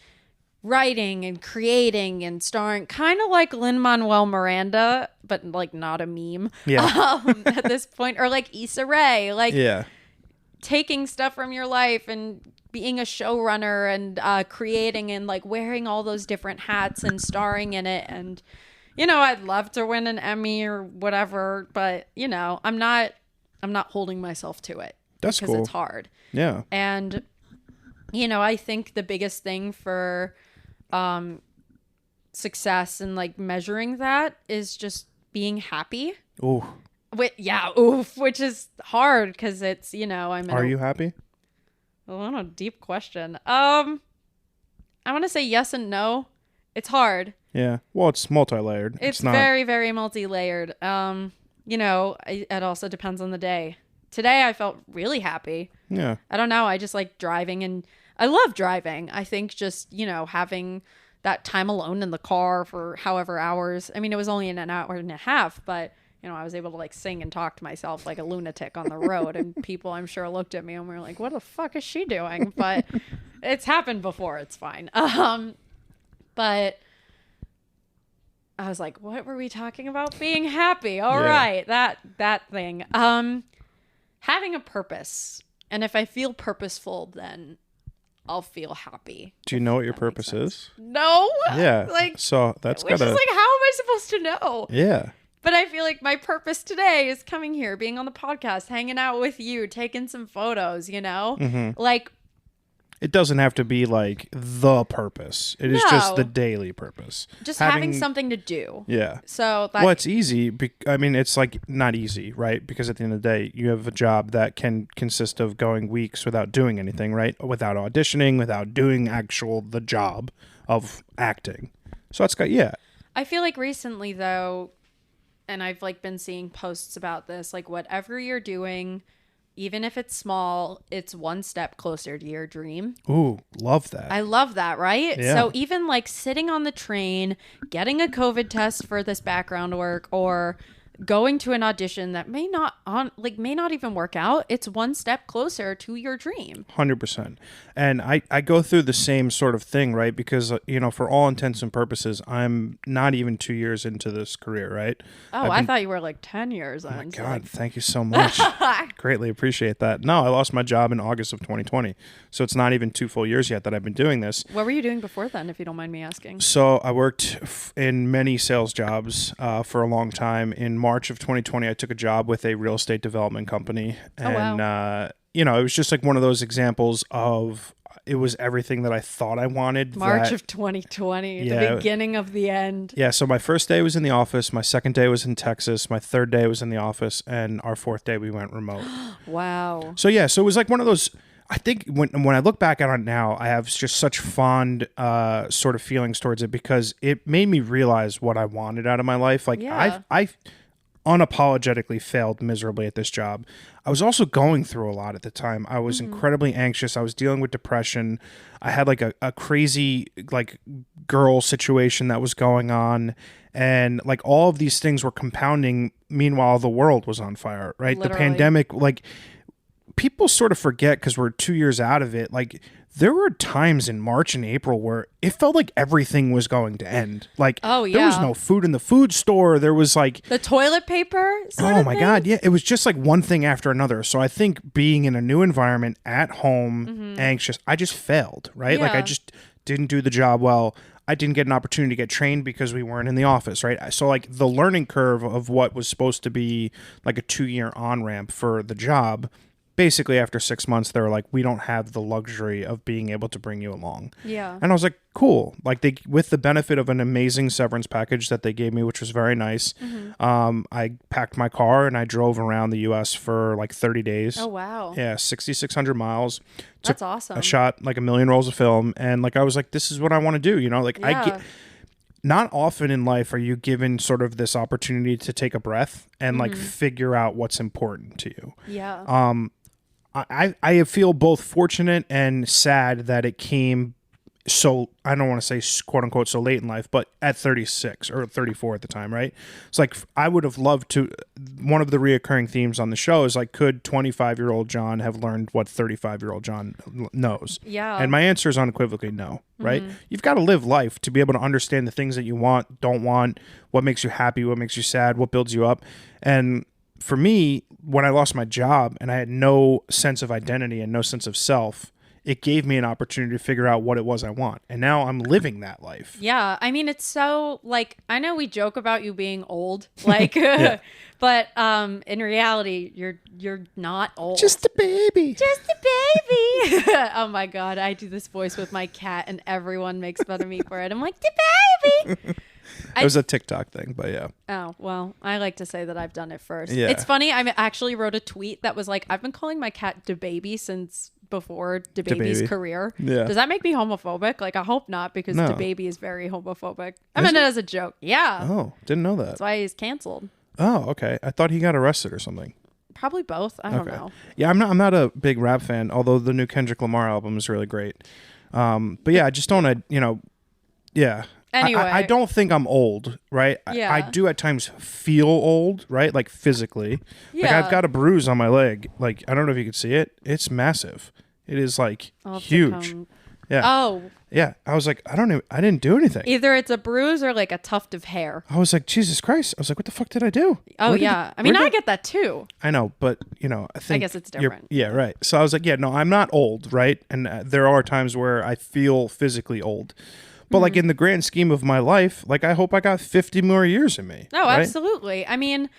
S2: writing and creating and starring, kind of like Lin-Manuel Miranda, but like not a meme.
S1: Yeah.
S2: At this point, or like Issa Rae, like
S1: Yeah.
S2: taking stuff from your life and being a showrunner and creating and like wearing all those different hats and starring in it. And I'd love to win an Emmy or whatever, but I'm not holding myself to it.
S1: That's
S2: because
S1: cool.
S2: it's hard.
S1: Yeah.
S2: And I think the biggest thing for success and like measuring that is just being happy.
S1: Ooh.
S2: Which is hard because it's, I'm
S1: Are you happy?
S2: What a deep question. I want to say yes and no. It's hard.
S1: Yeah. Well, it's multi-layered.
S2: It's
S1: not
S2: very, very multi-layered. It also depends on the day. Today I felt really happy.
S1: Yeah.
S2: I don't know. I just like driving, and I love driving. I think just, having that time alone in the car for however hours. I mean, it was only in an hour and a half, but I was able to like sing and talk to myself like a lunatic on the road, and people I'm sure looked at me and were like, what the fuck is she doing? But it's happened before. It's fine. But I was like, what were we talking about? Being happy. All right. That thing. Having a purpose. And if I feel purposeful, then I'll feel happy.
S1: Do you know what your purpose is?
S2: No.
S1: Yeah.
S2: Like,
S1: so that's
S2: which
S1: gotta.
S2: is like, how am I supposed to know?
S1: Yeah.
S2: But I feel like my purpose today is coming here, being on the podcast, hanging out with you, taking some photos,
S1: Mm-hmm.
S2: Like,
S1: It doesn't have to be like the purpose. It is just the daily purpose.
S2: Just having something to do.
S1: Yeah.
S2: So
S1: well, it's easy. I mean, it's like not easy, right? Because at the end of the day, you have a job that can consist of going weeks without doing anything, right? Without auditioning, without doing the job of acting. So that's
S2: I feel like recently though, and I've like been seeing posts about this, like whatever you're doing, even if it's small, it's one step closer to your dream.
S1: Ooh, love that.
S2: I love that, right?
S1: Yeah.
S2: So even like sitting on the train, getting a COVID test for this background work, or going to an audition that may not even work out, it's one step closer to your dream.
S1: 100%. And I go through the same sort of thing, right? Because, for all intents and purposes, I'm not even 2 years into this career, right?
S2: Oh, I thought you were like 10 years on.
S1: Oh my God, thank you so much. Greatly appreciate that. No, I lost my job in August of 2020. So it's not even 2 full years yet that I've been doing this.
S2: What were you doing before then, if you don't mind me asking?
S1: So I worked in many sales jobs for a long time. In March of 2020, I took a job with a real estate development company. And, it was just like one of those examples of it was everything that I thought I wanted.
S2: March of 2020, the beginning of the end.
S1: Yeah, so my first day was in the office. My second day was in Texas. My third day was in the office. And our fourth day, we went remote.
S2: Wow.
S1: So, so it was like one of those... I think when I look back on it now, I have just such fond sort of feelings towards it because it made me realize what I wanted out of my life. Like I unapologetically failed miserably at this job. I was also going through a lot at the time. I was incredibly anxious. I was dealing with depression. I had like a crazy like girl situation that was going on. And like all of these things were compounding. Meanwhile, the world was on fire, right?
S2: Literally.
S1: The pandemic, like... People sort of forget because we're 2 years out of it. Like there were times in March and April where it felt like everything was going to end. Like,
S2: Oh, yeah.
S1: there was no food in the food store. There was like,
S2: The toilet paper sort
S1: oh
S2: of
S1: my
S2: thing?
S1: God. Yeah. It was just like one thing after another. So I think being in a new environment at home, anxious, I just failed, right? Like, I
S2: Yeah.
S1: just didn't do the job well. I didn't get an opportunity to get trained because we weren't in the office, right? So like the learning curve of what was supposed to be like a 2-year on-ramp for the job, basically after 6 months, they were like, we don't have the luxury of being able to bring you along.
S2: Yeah.
S1: And I was like, cool. Like they, with the benefit of an amazing severance package that they gave me, which was very nice. I packed my car and I drove around the U.S. for like 30 days.
S2: Oh, wow.
S1: Yeah, 6,600 miles.
S2: That's awesome.
S1: I shot like 1 million rolls of film, and like I was like, this is what I want to do. You know, like I
S2: Yeah.
S1: get. Not often in life are you given sort of this opportunity to take a breath and like figure out what's important to you.
S2: Yeah.
S1: I feel both fortunate and sad that it came so, I don't want to say quote unquote so late in life, but at 36 or 34 at the time, right? It's like I would have loved to, one of the reoccurring themes on the show is like, could 25-year-old John have learned what 35-year-old John knows?
S2: Yeah.
S1: And my answer is unequivocally no, right? You've got to live life to be able to understand the things that you want, don't want, what makes you happy, what makes you sad, what builds you up. And for me, when I lost my job and I had no sense of identity and no sense of self, it gave me an opportunity to figure out what it was I want. And now I'm living that life.
S2: Yeah, I mean, it's so, like, I know we joke about you being old, like, but in reality, you're not old.
S1: Just a baby.
S2: Just a baby. Oh my God, I do this voice with my cat and everyone makes fun of me for it. I'm like, the baby.
S1: It was a TikTok thing, but yeah.
S2: Oh, well, I like to say that I've done it first.
S1: Yeah.
S2: It's funny, I actually wrote a tweet that was like, I've been calling my cat DeBaby since before DeBaby's
S1: DeBaby.
S2: career.
S1: Yeah.
S2: Does that make me homophobic? Like, I hope not, because
S1: No.
S2: DeBaby is very homophobic. I meant it as a joke. Yeah.
S1: Oh, didn't know that.
S2: That's why he's canceled.
S1: Oh, okay. I thought he got arrested or something.
S2: Probably both. I don't know.
S1: Yeah, I'm not a big rap fan, although the new Kendrick Lamar album is really great. But yeah, I just don't, yeah.
S2: Anyway.
S1: I don't think I'm old, right?
S2: Yeah.
S1: I do at times feel old, right? Like physically. Like
S2: Yeah.
S1: I've got a bruise on my leg. Like, I don't know if you can see it. It's massive. It is like
S2: I'll have to
S1: huge.
S2: come-
S1: Yeah.
S2: Oh,
S1: Yeah. I was like, I didn't do anything.
S2: either it's a bruise or like a tuft of hair.
S1: I was like, Jesus Christ. I was like, what the fuck did I do?
S2: Oh,
S1: Where did
S2: yeah.
S1: it-
S2: I mean,
S1: where
S2: I
S1: did-
S2: get that too.
S1: I know, but I think
S2: guess it's
S1: you're-
S2: different.
S1: Yeah, right. So I was like, yeah, no, I'm not old, right? And there are times where I feel physically old, but like in the grand scheme of my life, like I hope I got 50 more years in me.
S2: Oh,
S1: right?
S2: absolutely. I mean,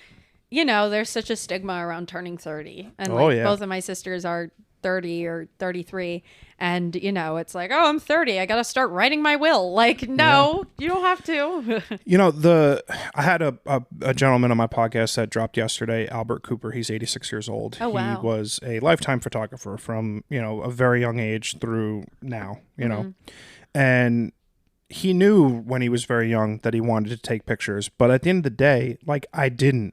S2: there's such a stigma around turning 30. And
S1: Oh,
S2: like
S1: yeah.
S2: both of my sisters are 30 or 33. And, it's like, oh, I'm 30. I got to start writing my will. Like, no, you don't have to.
S1: I had a gentleman on my podcast that dropped yesterday, Albert Cooper. He's 86 years old.
S2: Oh, wow.
S1: He was a lifetime photographer from, a very young age through now, and he knew when he was very young that he wanted to take pictures, but at the end of the day, like I didn't,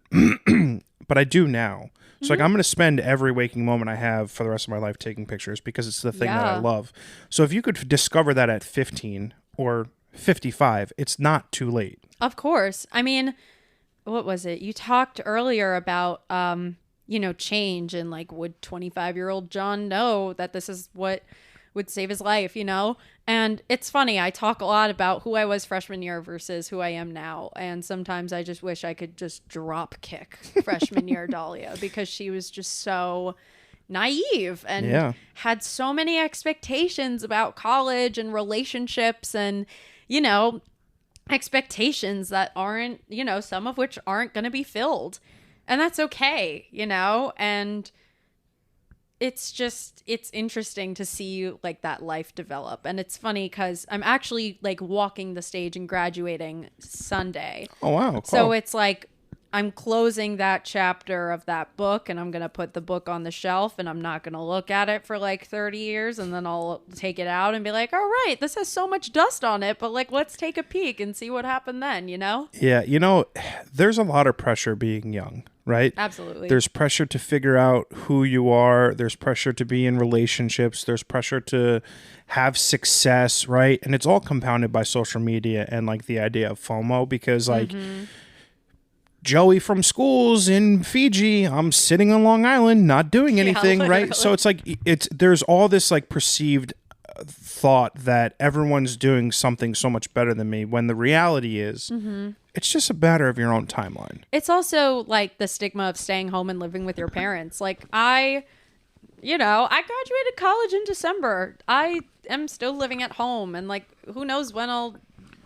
S1: but I do now. So like I'm going to spend every waking moment I have for the rest of my life taking pictures because it's the thing that I
S2: Yeah.
S1: love. So if you could discover that at 15 or 55, it's not too late.
S2: Of course. I mean, what was it? You talked earlier about, change and like, would 25-year-old John know that this is what would save his life, And it's funny. I talk a lot about who I was freshman year versus who I am now. And sometimes I just wish I could just drop kick freshman year Daliah because she was just so naive and had so many expectations about college and relationships and, expectations that aren't, some of which aren't going to be filled. And that's okay, and it's interesting to see like that life develop. And it's funny because I'm actually like walking the stage and graduating Sunday.
S1: Oh, wow. Cool.
S2: So it's like I'm closing that chapter of that book and I'm going to put the book on the shelf and I'm not going to look at it for like 30 years. And then I'll take it out and be like, all right, this has so much dust on it, but like, let's take a peek and see what happened then,
S1: Yeah. There's a lot of pressure being young, right?
S2: Absolutely.
S1: There's pressure to figure out who you are. There's pressure to be in relationships. There's pressure to have success, right? And it's all compounded by social media and like the idea of FOMO because like Joey from schools in Fiji, I'm sitting on Long Island not doing anything, right?
S2: literally.
S1: So it's like there's all this like perceived thought that everyone's doing something so much better than me, when the reality is it's just a matter of your own timeline.
S2: It's also like the stigma of staying home and living with your parents. Like I graduated college in December. I am still living at home, and like, who knows when I'll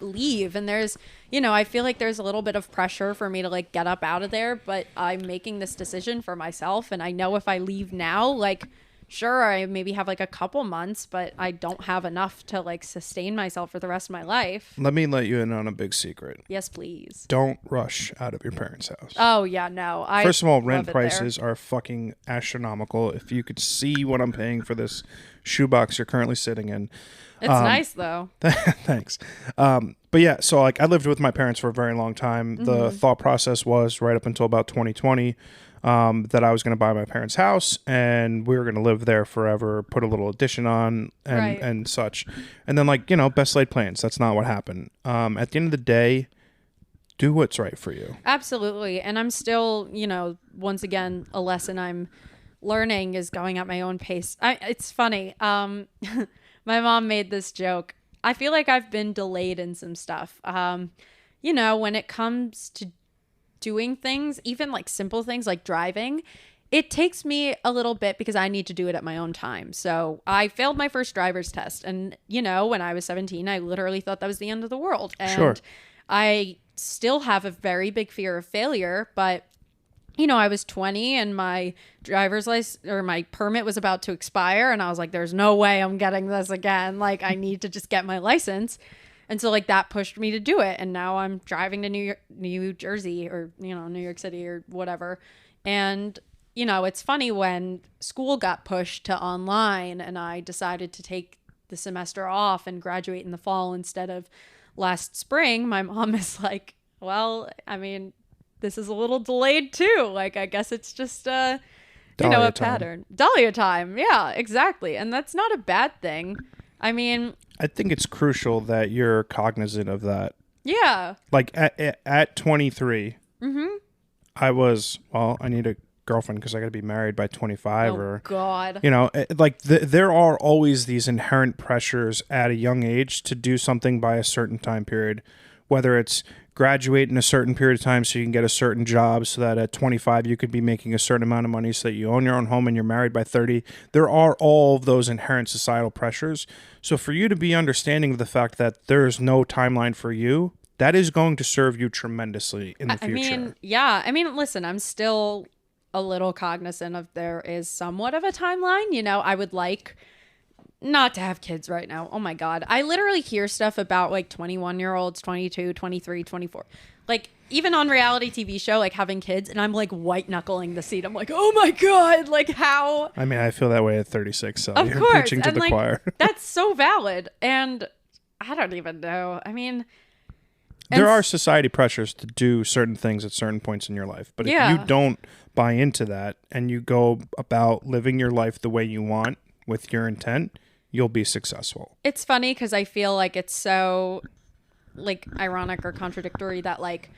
S2: leave. And there's, I feel like there's a little bit of pressure for me to like get up out of there, but I'm making this decision for myself. And I know if I leave now, like, sure, I maybe have like a couple months, but I don't have enough to like sustain myself for the rest of my life.
S1: Let me let you in on a big secret.
S2: Yes, please.
S1: Don't rush out of your parents' house.
S2: Oh, yeah, no.
S1: First of all, rent prices are fucking astronomical. If you could see what I'm paying for this shoebox you're currently sitting in.
S2: It's nice, though.
S1: Thanks. But yeah, so like I lived with my parents for a very long time. The thought process was right up until about 2020 that I was going to buy my parents' house and we were going to live there forever, put a little addition on and such. And then like, best laid plans. That's not what happened. At the end of the day, do what's right for you.
S2: Absolutely. And I'm still, once again, a lesson I'm learning is going at my own pace. It's funny. My mom made this joke. I feel like I've been delayed in some stuff. When it comes to doing things, even like simple things like driving, it takes me a little bit because I need to do it at my own time. So I failed my first driver's test. And, when I was 17, I literally thought that was the end of the world. And
S1: sure.
S2: I still have a very big fear of failure, but I was 20 and my driver's license or my permit was about to expire. And I was like, there's no way I'm getting this again. Like, I need to just get my license. And so like that pushed me to do it. And now I'm driving to New Jersey or, New York City or whatever. And, it's funny when school got pushed to online and I decided to take the semester off and graduate in the fall instead of last spring. My mom is like, well, I mean, this is a little delayed too. Like, I guess it's just, a pattern. Daliah time. Yeah, exactly. And that's not a bad thing. I mean,
S1: I think it's crucial that you're cognizant of that.
S2: Yeah.
S1: Like at 23, I need a girlfriend because I got to be married by 25
S2: Oh, God.
S1: There are always these inherent pressures at a young age to do something by a certain time period, whether it's graduate in a certain period of time so you can get a certain job so that at 25 you could be making a certain amount of money so that you own your own home and you're married by 30. There are all of those inherent societal pressures. So for you to be understanding of the fact that there is no timeline for you, that is going to serve you tremendously in the future.
S2: I mean, listen, I'm still a little cognizant of there is somewhat of a timeline. I would like not to have kids right now. Oh my God. I literally hear stuff about like 21-year-olds, 22, 23, 24. Like even on reality TV show, like having kids, and I'm like white knuckling the seat. I'm like, oh my God, like how?
S1: I mean, I feel that way at 36. So
S2: of
S1: you're
S2: course.
S1: preaching to the choir.
S2: That's so valid. And I don't even know. I mean,
S1: there are society pressures to do certain things at certain points in your life. But if you don't buy into that and you go about living your life the way you want with your intent, you'll be successful.
S2: It's funny because I feel like it's so like ironic or contradictory that like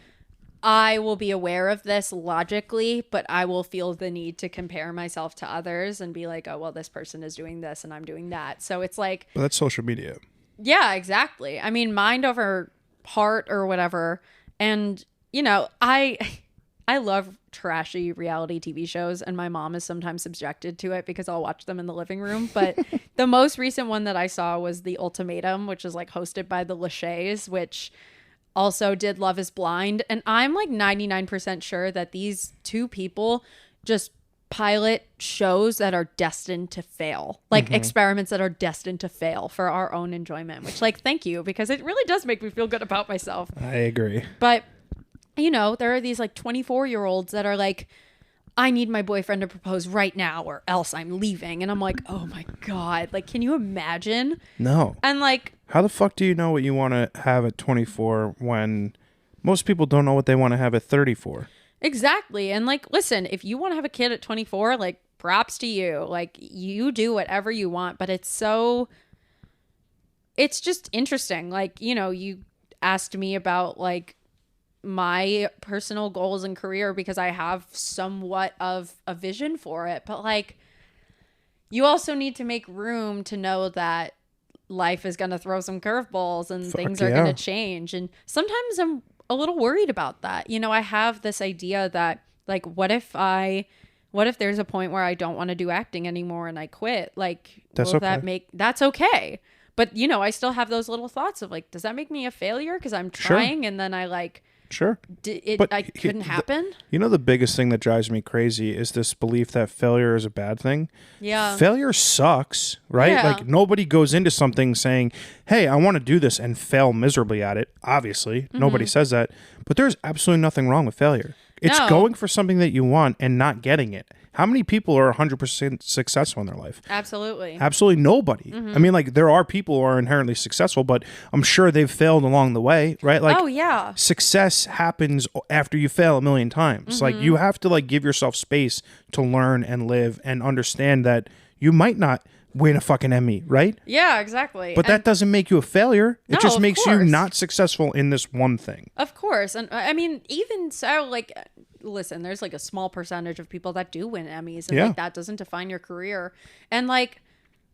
S2: I will be aware of this logically, but I will feel the need to compare myself to others and be like, oh, well, this person is doing this and I'm doing that. So it's like...
S1: But that's social media.
S2: Yeah, exactly. I mean, mind over heart or whatever. And, I love trashy reality TV shows, and my mom is sometimes subjected to it because I'll watch them in the living room. But the most recent one that I saw was The Ultimatum, which is like hosted by the Lachey's, which also did Love is Blind. And I'm like 99% sure that these two people just pilot shows that are destined to fail, like experiments that are destined to fail for our own enjoyment, which like, thank you, because it really does make me feel good about myself.
S1: I agree.
S2: But there are these like 24-year-olds that are like, I need my boyfriend to propose right now or else I'm leaving. And I'm like, oh my God, like, can you imagine?
S1: No.
S2: And like,
S1: how the fuck do you know what you want to have at 24 when most people don't know what they want to have at 34?
S2: Exactly. And like, listen, if you want to have a kid at 24, like, props to you. Like, you do whatever you want, but it's just interesting. Like, you asked me about like my personal goals and career because I have somewhat of a vision for it, but like, you also need to make room to know that life is going to throw some curveballs and things are
S1: yeah.
S2: going to change. And sometimes I'm a little worried about that. You know, I have this idea that like, what if there's a point where I don't want to do acting anymore and I quit? Like,
S1: That's
S2: will
S1: okay.
S2: that's okay. But, you know, I still have those little thoughts of like, does that make me a failure? Because I'm trying and then I like,
S1: Sure.
S2: couldn't happen.
S1: You know, the biggest thing that drives me crazy is this belief that failure is a bad thing.
S2: Yeah.
S1: Failure sucks, right?
S2: Yeah.
S1: Like nobody goes into something saying, hey, I want to do this and fail miserably at it. Obviously, nobody says that. But there's absolutely nothing wrong with failure. It's
S2: No.
S1: going for something that you want and not getting it. How many people are 100% successful in their life?
S2: Absolutely.
S1: Absolutely nobody. I mean, like, there are people who are inherently successful, but I'm sure they've failed along the way, right? Like,
S2: Oh, yeah.
S1: success happens after you fail a million times. Like, you have to, like, give yourself space to learn and live and understand that you might not win a fucking Emmy, right?
S2: Yeah, exactly.
S1: But that doesn't make you a failure.
S2: No,
S1: It just
S2: of
S1: makes you
S2: course.
S1: not successful in this one thing.
S2: Of course. And I mean, even so, like, listen, there's like a small percentage of people that do win Emmys and
S1: Yeah.
S2: like that doesn't define your career. And like,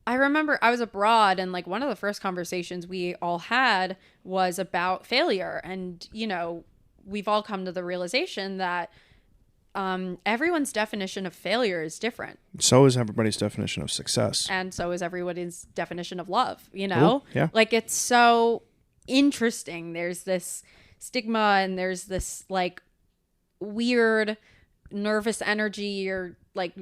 S2: I remember I was abroad and like one of the first conversations we all had was about failure. And, you know, we've all come to the realization that everyone's definition of failure is different.
S1: So is everybody's definition of success.
S2: And so is everybody's definition of love, you know?
S1: Ooh, yeah.
S2: Like, it's so interesting. There's this stigma and there's this like weird nervous energy or like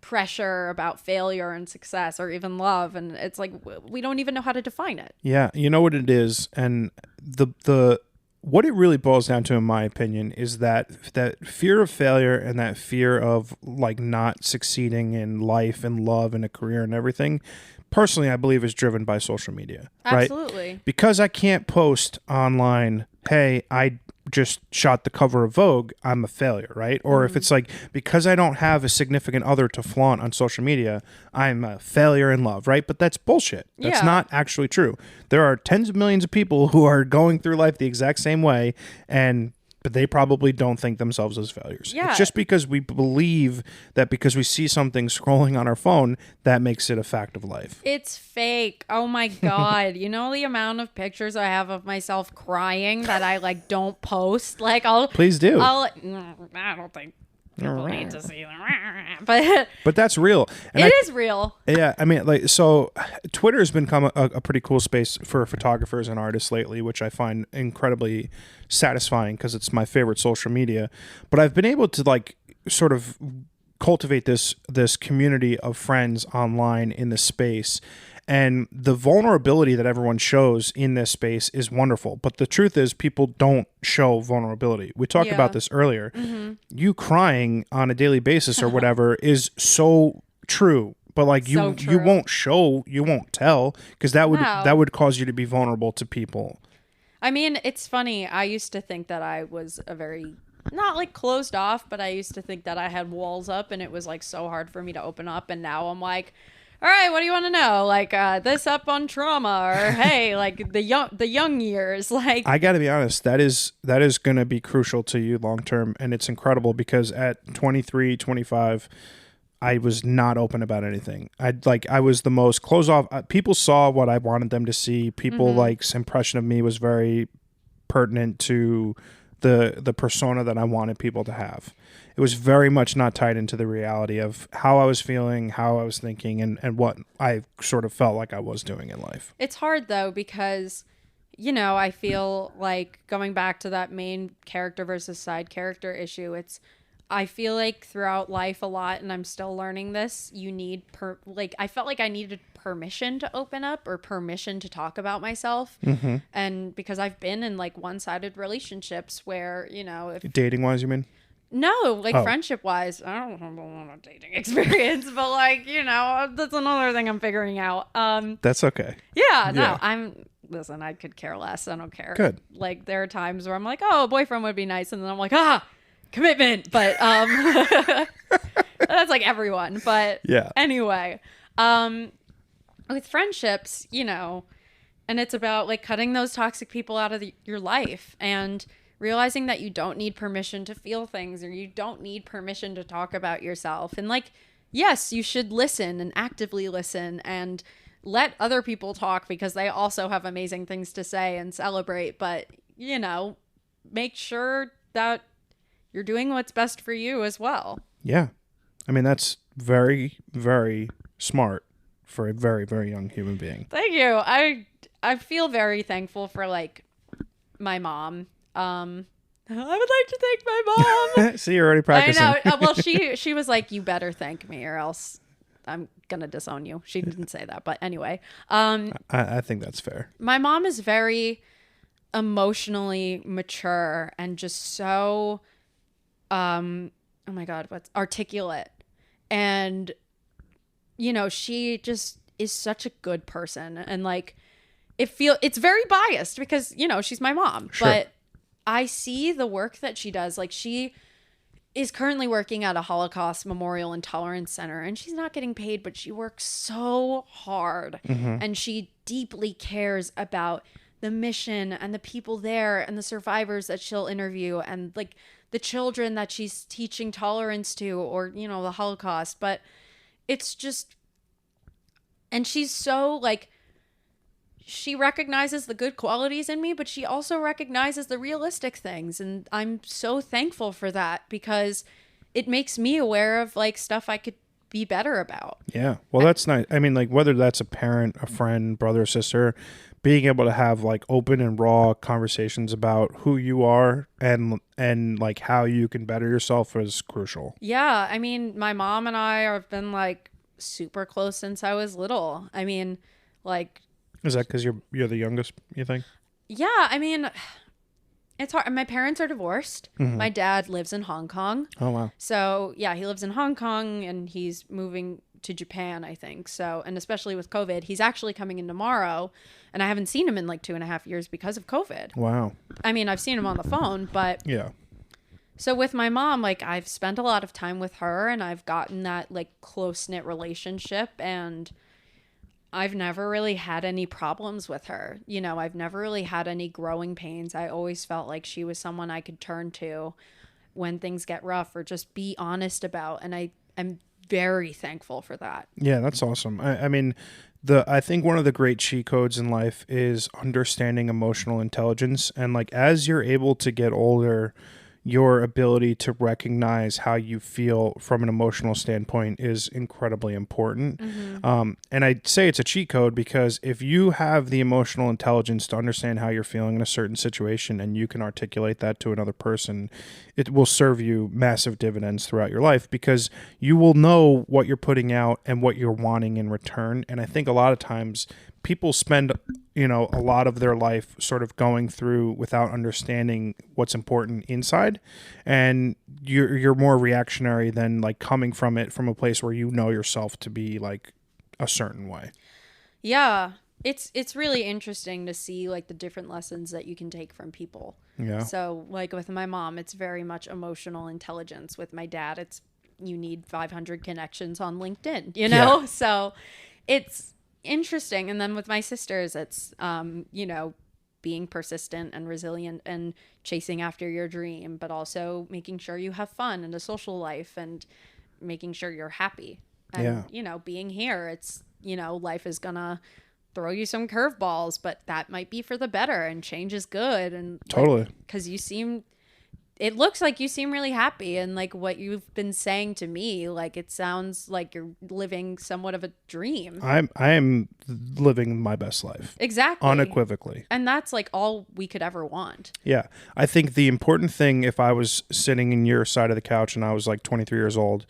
S2: pressure about failure and success or even love, and it's like we don't even know how to define it.
S1: Yeah, you know what it is, and the what it really boils down to, in my opinion, is that fear of failure and that fear of like not succeeding in life and love and a career and everything. Personally, I believe is driven by social media, right?
S2: Absolutely.
S1: Because I can't post online, hey, I just shot the cover of Vogue, I'm a failure, right? Or if it's like, because I don't have a significant other to flaunt on social media, I'm a failure in love, right? But that's bullshit. That's
S2: Yeah.
S1: not actually true. There are tens of millions of people who are going through life the exact same way, but they probably don't think themselves as failures.
S2: Yeah.
S1: It's just because we believe that because we see something scrolling on our phone, that makes it a fact of life.
S2: It's fake. Oh my God. You know the amount of pictures I have of myself crying that I like don't post? Like
S1: Please do.
S2: I don't think people need to see them.
S1: But that's real. And
S2: It is real.
S1: Yeah, I mean, like, so Twitter has become a pretty cool space for photographers and artists lately, which I find incredibly satisfying because it's my favorite social media. But I've been able to like sort of cultivate this community of friends online in this space. And the vulnerability that everyone shows in this space is wonderful. But the truth is, people don't show vulnerability. We talked about this earlier. You crying on a daily basis or whatever is so true. But like
S2: So
S1: you
S2: true.
S1: won't show, you won't tell, because that
S2: No.
S1: would cause you to be vulnerable to people.
S2: I mean, it's funny. I used to think that I was a very, not like closed off, but I used to think that I had walls up and it was like so hard for me to open up. And now I'm like, all right, what do you want to know? Like this up on trauma or hey, like the young years. Like
S1: I got to be honest, that is going to be crucial to you long term, and it's incredible because at 23, 25, I was not open about anything. I was the most closed off. People saw what I wanted them to see. People like's impression of me was very pertinent to the persona that I wanted people to have. It was very much not tied into the reality of how I was feeling, how I was thinking, and what I sort of felt like I was doing in life.
S2: it's hard though because you know, I feel like going back to that main character versus side character issue, I feel like throughout life a lot, and I'm still learning this, you need I felt like I needed permission to open up or permission to talk about myself. And because I've been in like one-sided relationships where, you know, if
S1: Dating wise, you mean?
S2: no, like
S1: Oh.
S2: friendship wise, I don't have a lot of dating experience, but like, you know, that's another thing I'm figuring out.
S1: That's okay.
S2: Yeah, no,
S1: Yeah.
S2: listen, I could care less. I don't care.
S1: Good.
S2: Like there are times where I'm like, oh, a boyfriend would be nice. And then I'm like, commitment. But that's like everyone. But
S1: Yeah.
S2: anyway, with friendships, you know, and it's about like cutting those toxic people out of your life and realizing that you don't need permission to feel things or you don't need permission to talk about yourself. And like, yes, you should listen and actively listen and let other people talk because they also have amazing things to say and celebrate. But, you know, make sure that you're doing what's best for you as well.
S1: Yeah. I mean, that's very, very smart for a very, very young human being.
S2: Thank you. I feel very thankful for like my mom. I would like to thank my mom.
S1: See, you're already practicing.
S2: I know. Well, she was like, you better thank me or else I'm going to disown you. She didn't say that. But anyway.
S1: I think that's fair.
S2: My mom is very emotionally mature and just so, oh my God, what's articulate. And, you know, she just is such a good person. And like, it's very biased because, you know, she's my mom.
S1: Sure.
S2: But I see the work that she does. Like, she is currently working at a Holocaust Memorial and Tolerance Center, and she's not getting paid, but she works so hard.
S1: Mm-hmm.
S2: And she deeply cares about the mission and the people there and the survivors that she'll interview and like the children that she's teaching tolerance to, or, you know, the Holocaust. But it's just, and she's so like, she recognizes the good qualities in me, but she also recognizes the realistic things. And I'm so thankful for that because it makes me aware of like stuff I could be better about.
S1: Yeah. Well, that's nice. I mean, like whether that's a parent, a friend, brother, or sister, being able to have like open and raw conversations about who you are and like how you can better yourself is crucial.
S2: Yeah. I mean, my mom and I have been like super close since I was little. I mean, like,
S1: is that because you're the youngest, you think?
S2: Yeah, I mean, it's hard. My parents are divorced.
S1: Mm-hmm.
S2: My dad lives in Hong Kong.
S1: Oh, wow.
S2: So, yeah, he lives in Hong Kong and he's moving to Japan, I think. So, and especially with COVID, he's actually coming in tomorrow. And I haven't seen him in like 2.5 years because of COVID.
S1: Wow.
S2: I mean, I've seen him on the phone, but.
S1: Yeah.
S2: So with my mom, like I've spent a lot of time with her and I've gotten that like close-knit relationship, and I've never really had any problems with her. You know, I've never really had any growing pains. I always felt like she was someone I could turn to when things get rough or just be honest about. And I'm very thankful for that.
S1: Yeah, that's awesome. I mean, I think one of the great cheat codes in life is understanding emotional intelligence. And like, as you're able to get older, your ability to recognize how you feel from an emotional standpoint is incredibly important. Mm-hmm. And I'd say it's a cheat code because if you have the emotional intelligence to understand how you're feeling in a certain situation and you can articulate that to another person, it will serve you massive dividends throughout your life because you will know what you're putting out and what you're wanting in return. And I think a lot of times people spend, you know, a lot of their life sort of going through without understanding what's important inside, and you're more reactionary than like coming from it from a place where you know yourself to be like a certain way.
S2: Yeah, it's really interesting to see like the different lessons that you can take from people.
S1: Yeah.
S2: So like with my mom, it's very much emotional intelligence. With my dad, it's you need 500 connections on LinkedIn, you know? Yeah. So it's interesting. And then with my sisters, it's you know, being persistent and resilient and chasing after your dream, but also making sure you have fun and a social life and making sure you're happy. And you know, being here, it's, you know, life is gonna throw you some curveballs, but that might be for the better, and change is good. And
S1: totally,
S2: because it looks like you seem really happy, and like what you've been saying to me, like it sounds like you're living somewhat of a dream.
S1: I am living my best life.
S2: Exactly.
S1: Unequivocally.
S2: And that's like all we could ever want.
S1: Yeah. I think the important thing, if I was sitting in your side of the couch and I was like 23 years old,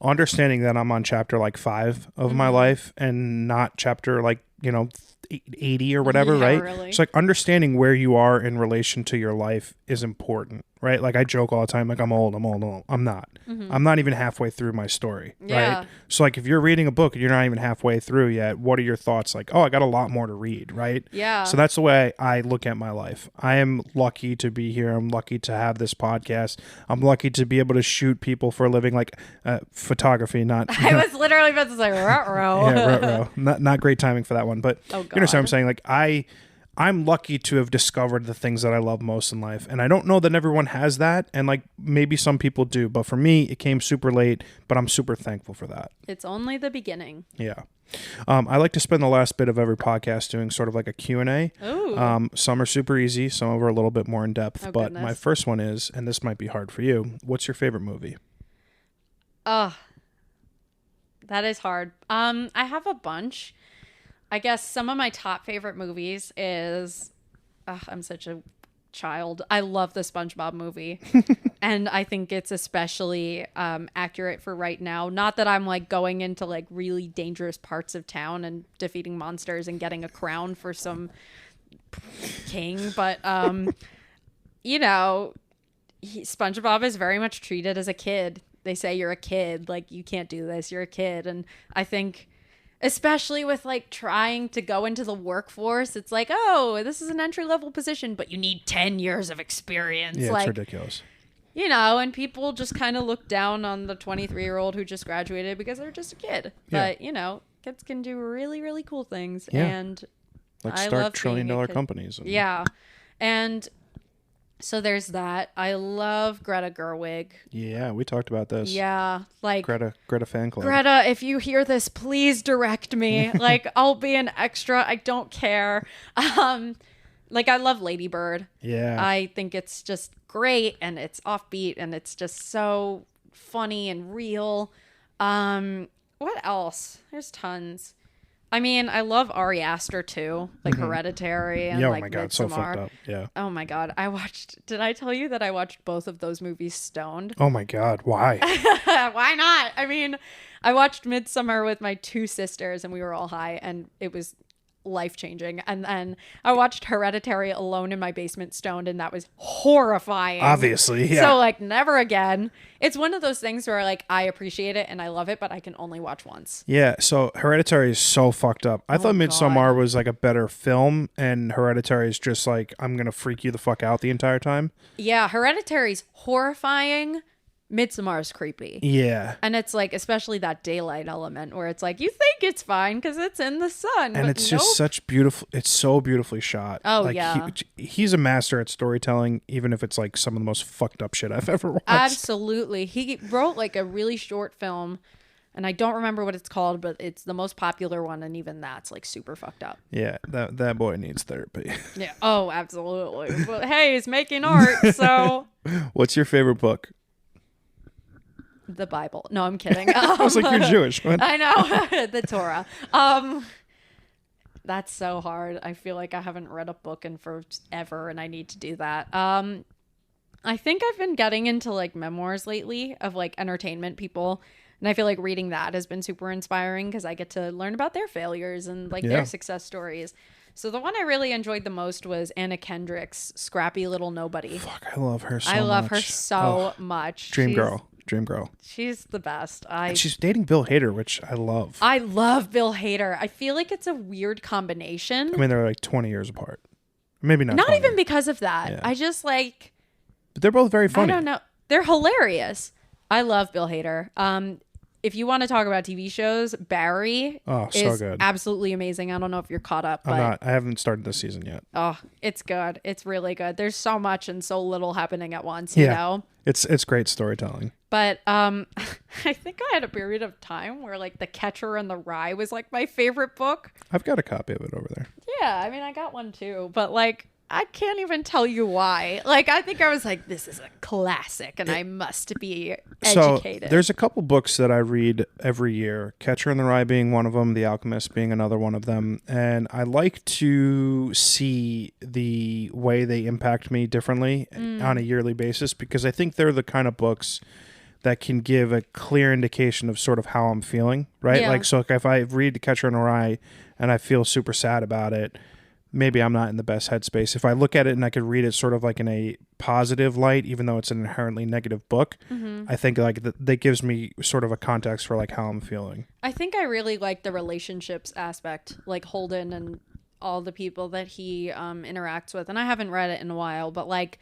S1: understanding that I'm on chapter like 5 of my life and not chapter like, you know, 80 or whatever, right? Really. So like understanding where you are in relation to your life is important, right? Like I joke all the time, like I'm old. I'm not. Mm-hmm. I'm not even halfway through my story, right? So like if you're reading a book and you're not even halfway through yet, what are your thoughts? Like, oh, I got a lot more to read, right?
S2: Yeah.
S1: So that's the way I look at my life. I am lucky to be here. I'm lucky to have this podcast. I'm lucky to be able to shoot people for a living, like photography, not...
S2: I was literally about to say ruh-roh.
S1: Yeah, ruh-roh. Not great timing for that one, but you know what I'm saying? Like I'm lucky to have discovered the things that I love most in life. And I don't know that everyone has that. And like maybe some people do. But for me, it came super late. But I'm super thankful for that.
S2: It's only the beginning.
S1: Yeah. I like to spend the last bit of every podcast doing sort of like a Q&A.
S2: Ooh.
S1: Some are super easy. Some are a little bit more in depth.
S2: Oh,
S1: but
S2: goodness.
S1: my first one is, and this might be hard for you, what's your favorite movie?
S2: That is hard. I have a bunch. I guess some of my top favorite movies is, I'm such a child. I love the SpongeBob movie. And I think it's especially accurate for right now. Not that I'm like going into like really dangerous parts of town and defeating monsters and getting a crown for some king, but you know, SpongeBob is very much treated as a kid. They say you're a kid, like you can't do this, you're a kid. And I think especially with like trying to go into the workforce, it's like, oh, this is an entry level position, but you need 10 years of experience.
S1: Yeah,
S2: like,
S1: it's ridiculous.
S2: You know, and people just kind of look down on the 23-year-old who just graduated because they're just a kid.
S1: Yeah.
S2: But, you know, kids can do really, really cool things.
S1: Yeah.
S2: And
S1: Like
S2: I
S1: start
S2: love being a
S1: trillion-dollar
S2: kid.
S1: companies. And
S2: Yeah. And so there's that. I love Greta Gerwig.
S1: Yeah, we talked about this.
S2: Yeah. Like
S1: Greta fan club.
S2: Greta, if you hear this, please direct me. Like, I'll be an extra. I don't care. Like, I love Lady Bird.
S1: Yeah.
S2: I think it's just great, and it's offbeat, and it's just so funny and real. What else? There's tons. I mean, I love Ari Aster too, like Hereditary and
S1: Yeah, oh
S2: like
S1: my God, so
S2: Midsommar.
S1: fucked up. Yeah.
S2: Oh my God, did I tell you that I watched both of those movies stoned?
S1: Oh my God, why?
S2: Why not? I mean, I watched Midsommar with my two sisters and we were all high and it was life-changing. And then I watched Hereditary alone in my basement stoned and that was horrifying.
S1: Obviously, yeah.
S2: So like never again. It's one of those things where like I appreciate it and I love it, but I can only watch once.
S1: Yeah, so Hereditary is so fucked up. I thought Midsommar was like a better film, and Hereditary is just like, I'm going to freak you the fuck out the entire time.
S2: Yeah, Hereditary's horrifying. Midsommar is creepy.
S1: Yeah.
S2: And it's like, especially that daylight element where it's like, you think it's fine because it's in the sun.
S1: And it's just such beautiful, it's so beautifully shot.
S2: Oh,
S1: like,
S2: yeah.
S1: He's a master at storytelling, even if it's like some of the most fucked up shit I've ever watched.
S2: Absolutely. He wrote like a really short film, and I don't remember what it's called, but it's the most popular one, and even that's like super fucked up.
S1: Yeah, that boy needs therapy.
S2: Yeah. Oh, absolutely. But hey, he's making art, so.
S1: What's your favorite book?
S2: The Bible. No, I'm kidding.
S1: I was like, you're Jewish. What?
S2: I know. The Torah. That's so hard. I feel like I haven't read a book in forever, and I need to do that. I think I've been getting into like memoirs lately of like entertainment people, and I feel like reading that has been super inspiring because I get to learn about their failures and like their success stories. So the one I really enjoyed the most was Anna Kendrick's Scrappy Little Nobody.
S1: Fuck, I love her so much.
S2: I love her so much.
S1: Dream girl.
S2: She's the best.
S1: And she's dating Bill Hader, which I love.
S2: I love Bill Hader. I feel like it's a weird combination.
S1: I mean, they're like 20 years apart. Maybe not.
S2: Not
S1: 20.
S2: even because of that.
S1: Yeah.
S2: I just like.
S1: But they're both very funny.
S2: I don't know. They're hilarious. I love Bill Hader. If you want to talk about TV shows, Barry is
S1: good.
S2: Absolutely amazing. I don't know if you're caught up, but
S1: I'm not. I haven't started this season yet.
S2: Oh, it's good. It's really good. There's so much and so little happening at once, you know?
S1: It's great storytelling.
S2: But I think I had a period of time where like The Catcher in the Rye was like my favorite book.
S1: I've got a copy of it over there.
S2: Yeah, I mean, I got one too, but like I can't even tell you why. Like, I think I was like, this is a classic and I must be educated.
S1: So there's a couple books that I read every year, Catcher in the Rye being one of them, The Alchemist being another one of them. And I like to see the way they impact me differently on a yearly basis, because I think they're the kind of books that can give a clear indication of sort of how I'm feeling, right?
S2: Yeah.
S1: Like, so if I read The Catcher in the Rye and I feel super sad about it, maybe I'm not in the best headspace. If I look at it and I could read it sort of like in a positive light, even though it's an inherently negative book, I think like that gives me sort of a context for like how I'm feeling.
S2: I think I really like the relationships aspect, like Holden and all the people that he interacts with. And I haven't read it in a while, but like,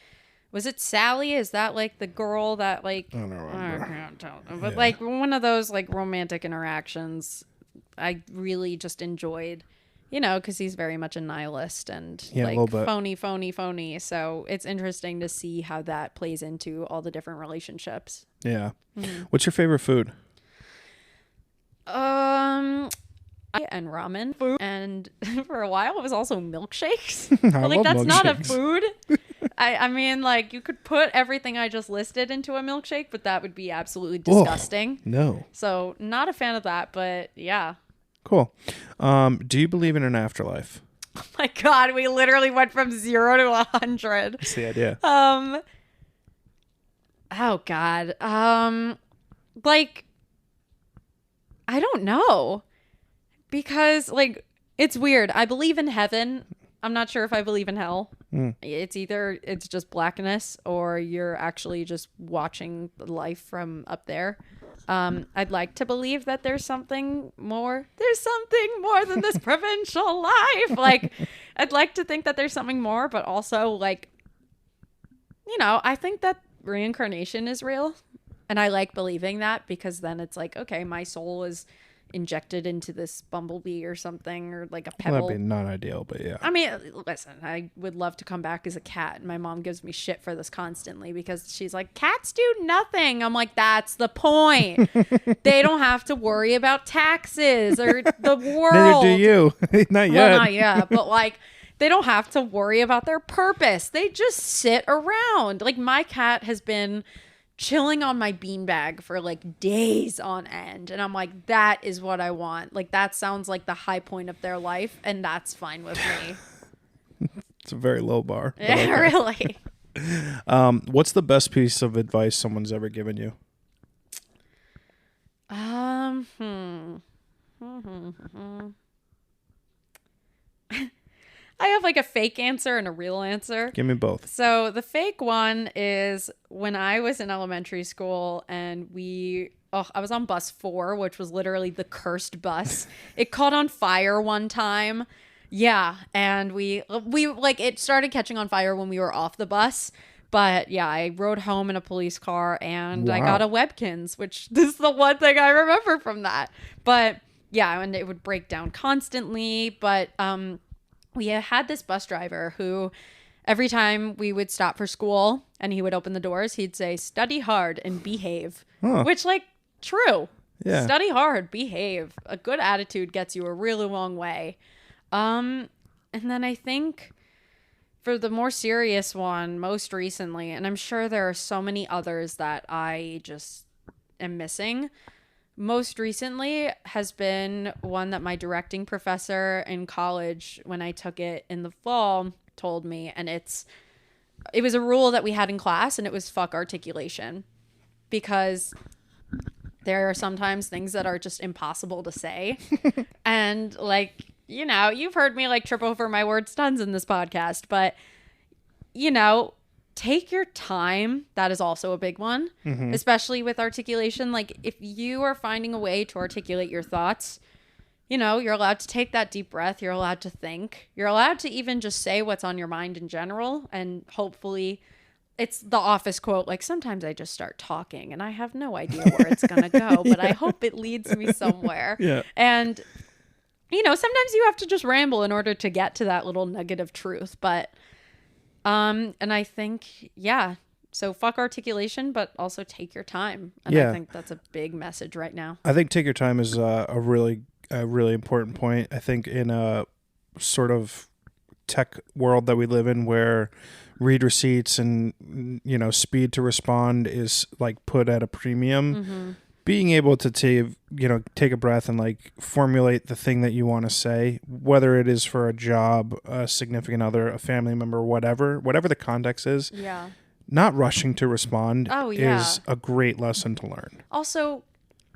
S2: was it Sally? Is that like the girl that like,
S1: I don't remember.
S2: I can't tell. But like one of those like romantic interactions I really just enjoyed. you know, because he's very much a nihilist and
S1: Yeah, a little bit.
S2: phony. So it's interesting to see how that plays into all the different relationships.
S1: Yeah. What's your favorite food?
S2: And ramen food, and for a while it was also milkshakes.
S1: I
S2: Like
S1: love
S2: that's not a
S1: milkshakes.
S2: food. I mean, like you could put everything I just listed into a milkshake, but that would be absolutely disgusting.
S1: No.
S2: So not a fan of that, but yeah.
S1: Cool. Do you believe in an afterlife?
S2: Oh my God, we literally went from 0 to 100.
S1: That's the idea.
S2: Oh God. Like I don't know. Because like it's weird. I believe in heaven. I'm not sure if I believe in hell. It's either it's just blackness or you're actually just watching life from up there. I'd like to believe that there's something more. There's something more than this provincial life. Like, I'd like to think that there's something more, but also, like, you know, I think that reincarnation is real. And I like believing that because then it's like, okay, my soul is injected into this bumblebee or something, or like a pebble.
S1: Well, that'd be not ideal, but yeah.
S2: I mean, listen, I would love to come back as a cat. My mom gives me shit for this constantly because she's like, cats do nothing. I'm like, that's the point. They don't have to worry about taxes or the world.
S1: Neither do you. Not yet.
S2: Well, not yet, but like, they don't have to worry about their purpose. They just sit around. Like, my cat has been chilling on my beanbag for like days on end, and I'm like, that is what I want. Like, that sounds like the high point of their life, and that's fine with me.
S1: It's a very low bar.
S2: Yeah, okay. Really.
S1: What's the best piece of advice someone's ever given you?
S2: I have like a fake answer and a real answer.
S1: Give me both.
S2: So the fake one is when I was in elementary school and I was on bus 4, which was literally the cursed bus. It caught on fire one time. Yeah. And we like, it started catching on fire when we were off the bus. But yeah, I rode home in a police car and I got a Webkins, which this is the one thing I remember from that. But yeah, and it would break down constantly. But, we had this bus driver who every time we would stop for school and he would open the doors, he'd say, study hard and behave, which like true. Yeah. Study hard, behave. A good attitude gets you a really long way. And then I think for the more serious one, most recently, and I'm sure there are so many others that I just am missing. Most recently has been one that my directing professor in college, when I took it in the fall, told me. And it was a rule that we had in class, and it was fuck articulation. Because there are sometimes things that are just impossible to say. And like, you know, you've heard me like trip over my words tons in this podcast, but you know, take your time. That is also a big one, especially with articulation. Like, if you are finding a way to articulate your thoughts, you know, you're allowed to take that deep breath. You're allowed to think. You're allowed to even just say what's on your mind in general. And hopefully it's the office quote, like, sometimes I just start talking and I have no idea where it's going to go, but I hope it leads me somewhere.
S1: Yeah.
S2: And, you know, sometimes you have to just ramble in order to get to that little nugget of truth. But and I think, yeah, so fuck articulation, but also take your time. And I think that's a big message right now.
S1: I think take your time is a really important point. I think in a sort of tech world that we live in where read receipts and, you know, speed to respond is like put at a premium, being able to take a breath and like formulate the thing that you want to say, whether it is for a job, a significant other, a family member, whatever the context is.
S2: Yeah.
S1: Not rushing to respond is a great lesson to learn.
S2: Also,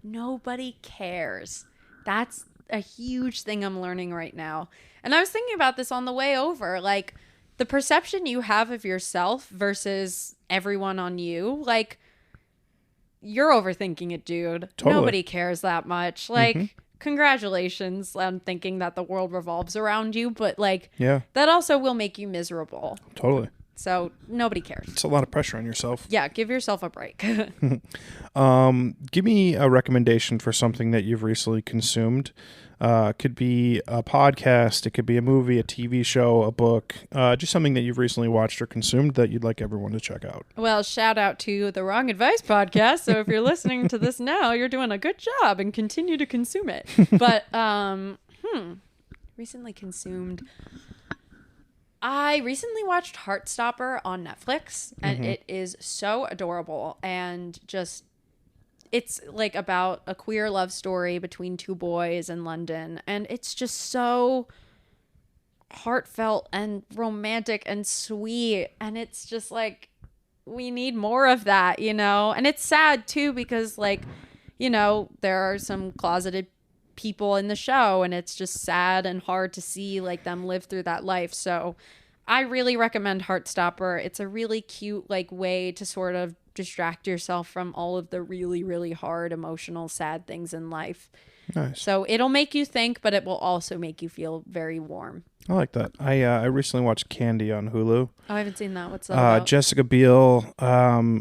S2: nobody cares. That's a huge thing I'm learning right now. And I was thinking about this on the way over, like the perception you have of yourself versus everyone on you, like, you're overthinking it, dude. Totally. Nobody cares that much. Like, congratulations on thinking that the world revolves around you, but like, that also will make you miserable.
S1: Totally.
S2: So nobody cares.
S1: It's a lot of pressure on yourself.
S2: Yeah, give yourself a break.
S1: Give me a recommendation for something that you've recently consumed. Could be a podcast, it could be a movie, a TV show, a book, just something that you've recently watched or consumed that you'd like everyone to check out.
S2: Well, shout out to the Wrong Advice podcast. So if you're listening to this now, you're doing a good job and continue to consume it. But recently consumed. I recently watched Heartstopper on Netflix, and it is so adorable, and just it's like about a queer love story between two boys in London, and it's just so heartfelt and romantic and sweet, and it's just like we need more of that, you know. And it's sad too because, like, you know, there are some closeted people in the show, and it's just sad and hard to see like them live through that life. So I really recommend Heartstopper. It's a really cute like way to sort of distract yourself from all of the really, really hard, emotional, sad things in life.
S1: Nice.
S2: So it'll make you think, but it will also make you feel very warm.
S1: I like that. I recently watched Candy on Hulu.
S2: Oh, I haven't seen that. What's that about?
S1: Jessica Biel,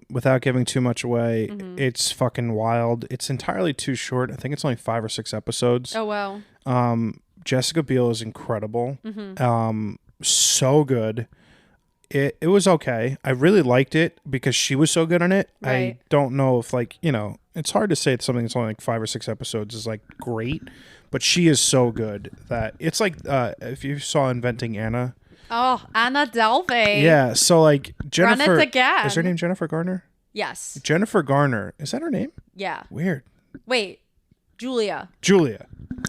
S1: without giving too much away, it's fucking wild. It's entirely too short. I think it's only 5 or 6 episodes.
S2: Oh, wow.
S1: Jessica Biel is incredible. So good. It was okay. I really liked it because she was so good on it.
S2: Right.
S1: I don't know if, like, you know, it's hard to say that something that's only like 5 or 6 episodes is like great, but she is so good that it's like if you saw Inventing Anna.
S2: Oh, Anna Delvey.
S1: Yeah, so like Jennifer.
S2: Run it again.
S1: Is her name Jennifer Garner?
S2: Yes.
S1: Jennifer Garner. Is that her name?
S2: Yeah.
S1: Weird.
S2: Wait, Julia.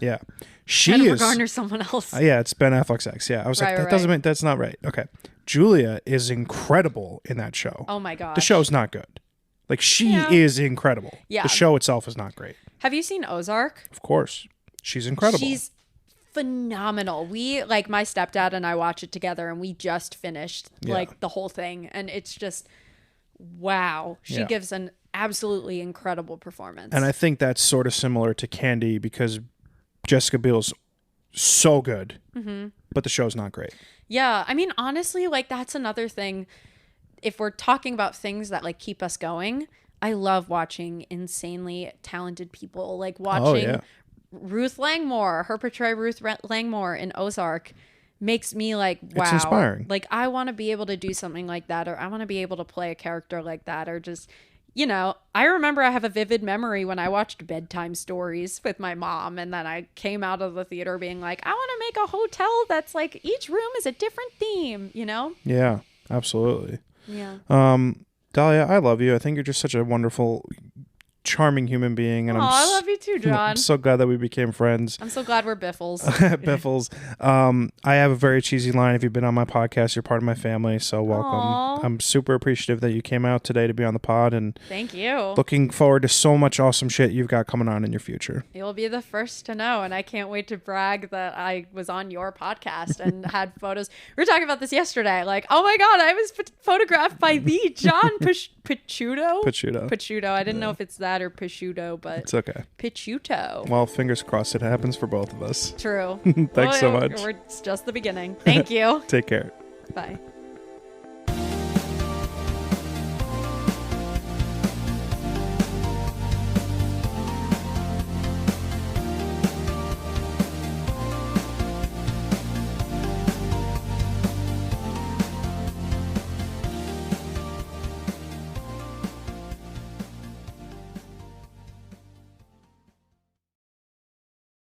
S1: Yeah. She
S2: Jennifer
S1: is
S2: Garner's someone else.
S1: Yeah, it's Ben Affleck's ex. Yeah, I was like, that doesn't make, that's not right. Okay, Julia is incredible in that show.
S2: Oh my god,
S1: the show's not good. Like, she is incredible.
S2: Yeah,
S1: the show itself is not great.
S2: Have you seen Ozark?
S1: Of course, she's incredible.
S2: She's phenomenal. We, like, my stepdad and I watch it together, and we just finished like the whole thing, and it's just wow. She gives an absolutely incredible performance.
S1: And I think that's sort of similar to Candy because Jessica Biel's so good, but the show's not great.
S2: Yeah, I mean, honestly, like, that's another thing. If we're talking about things that like keep us going, I love watching insanely talented people. Like watching Ruth Langmore, her portray Ruth Langmore in Ozark makes me like, wow.
S1: It's inspiring.
S2: Like, I want to be able to do something like that, or I want to be able to play a character like that, or just, you know, I remember I have a vivid memory when I watched Bedtime Stories with my mom, and then I came out of the theater being like, I want to make a hotel that's like each room is a different theme, you know?
S1: Yeah, absolutely.
S2: Yeah.
S1: Daliah, I love you. I think you're just such a wonderful, charming human being, and
S2: I love you too, John.
S1: I'm so glad that we became friends.
S2: I'm so glad we're biffles.
S1: Biffles. I have a very cheesy line. If you've been on my podcast, you're part of my family, so welcome.
S2: Aww.
S1: I'm super appreciative that you came out today to be on the pod, and
S2: thank you.
S1: Looking forward to so much awesome shit you've got coming on in your future.
S2: You'll be the first to know, and I can't wait to brag that I was on your podcast and had photos. We were talking about this yesterday. Like, oh my god, I was photographed by the John Picciuto. Picciuto. I didn't know if it's that or Picciuto, but
S1: it's okay.
S2: Picciuto.
S1: Well, fingers crossed it happens for both of us.
S2: True.
S1: Thanks so much.
S2: It's just the beginning. Thank you.
S1: Take care.
S2: Bye.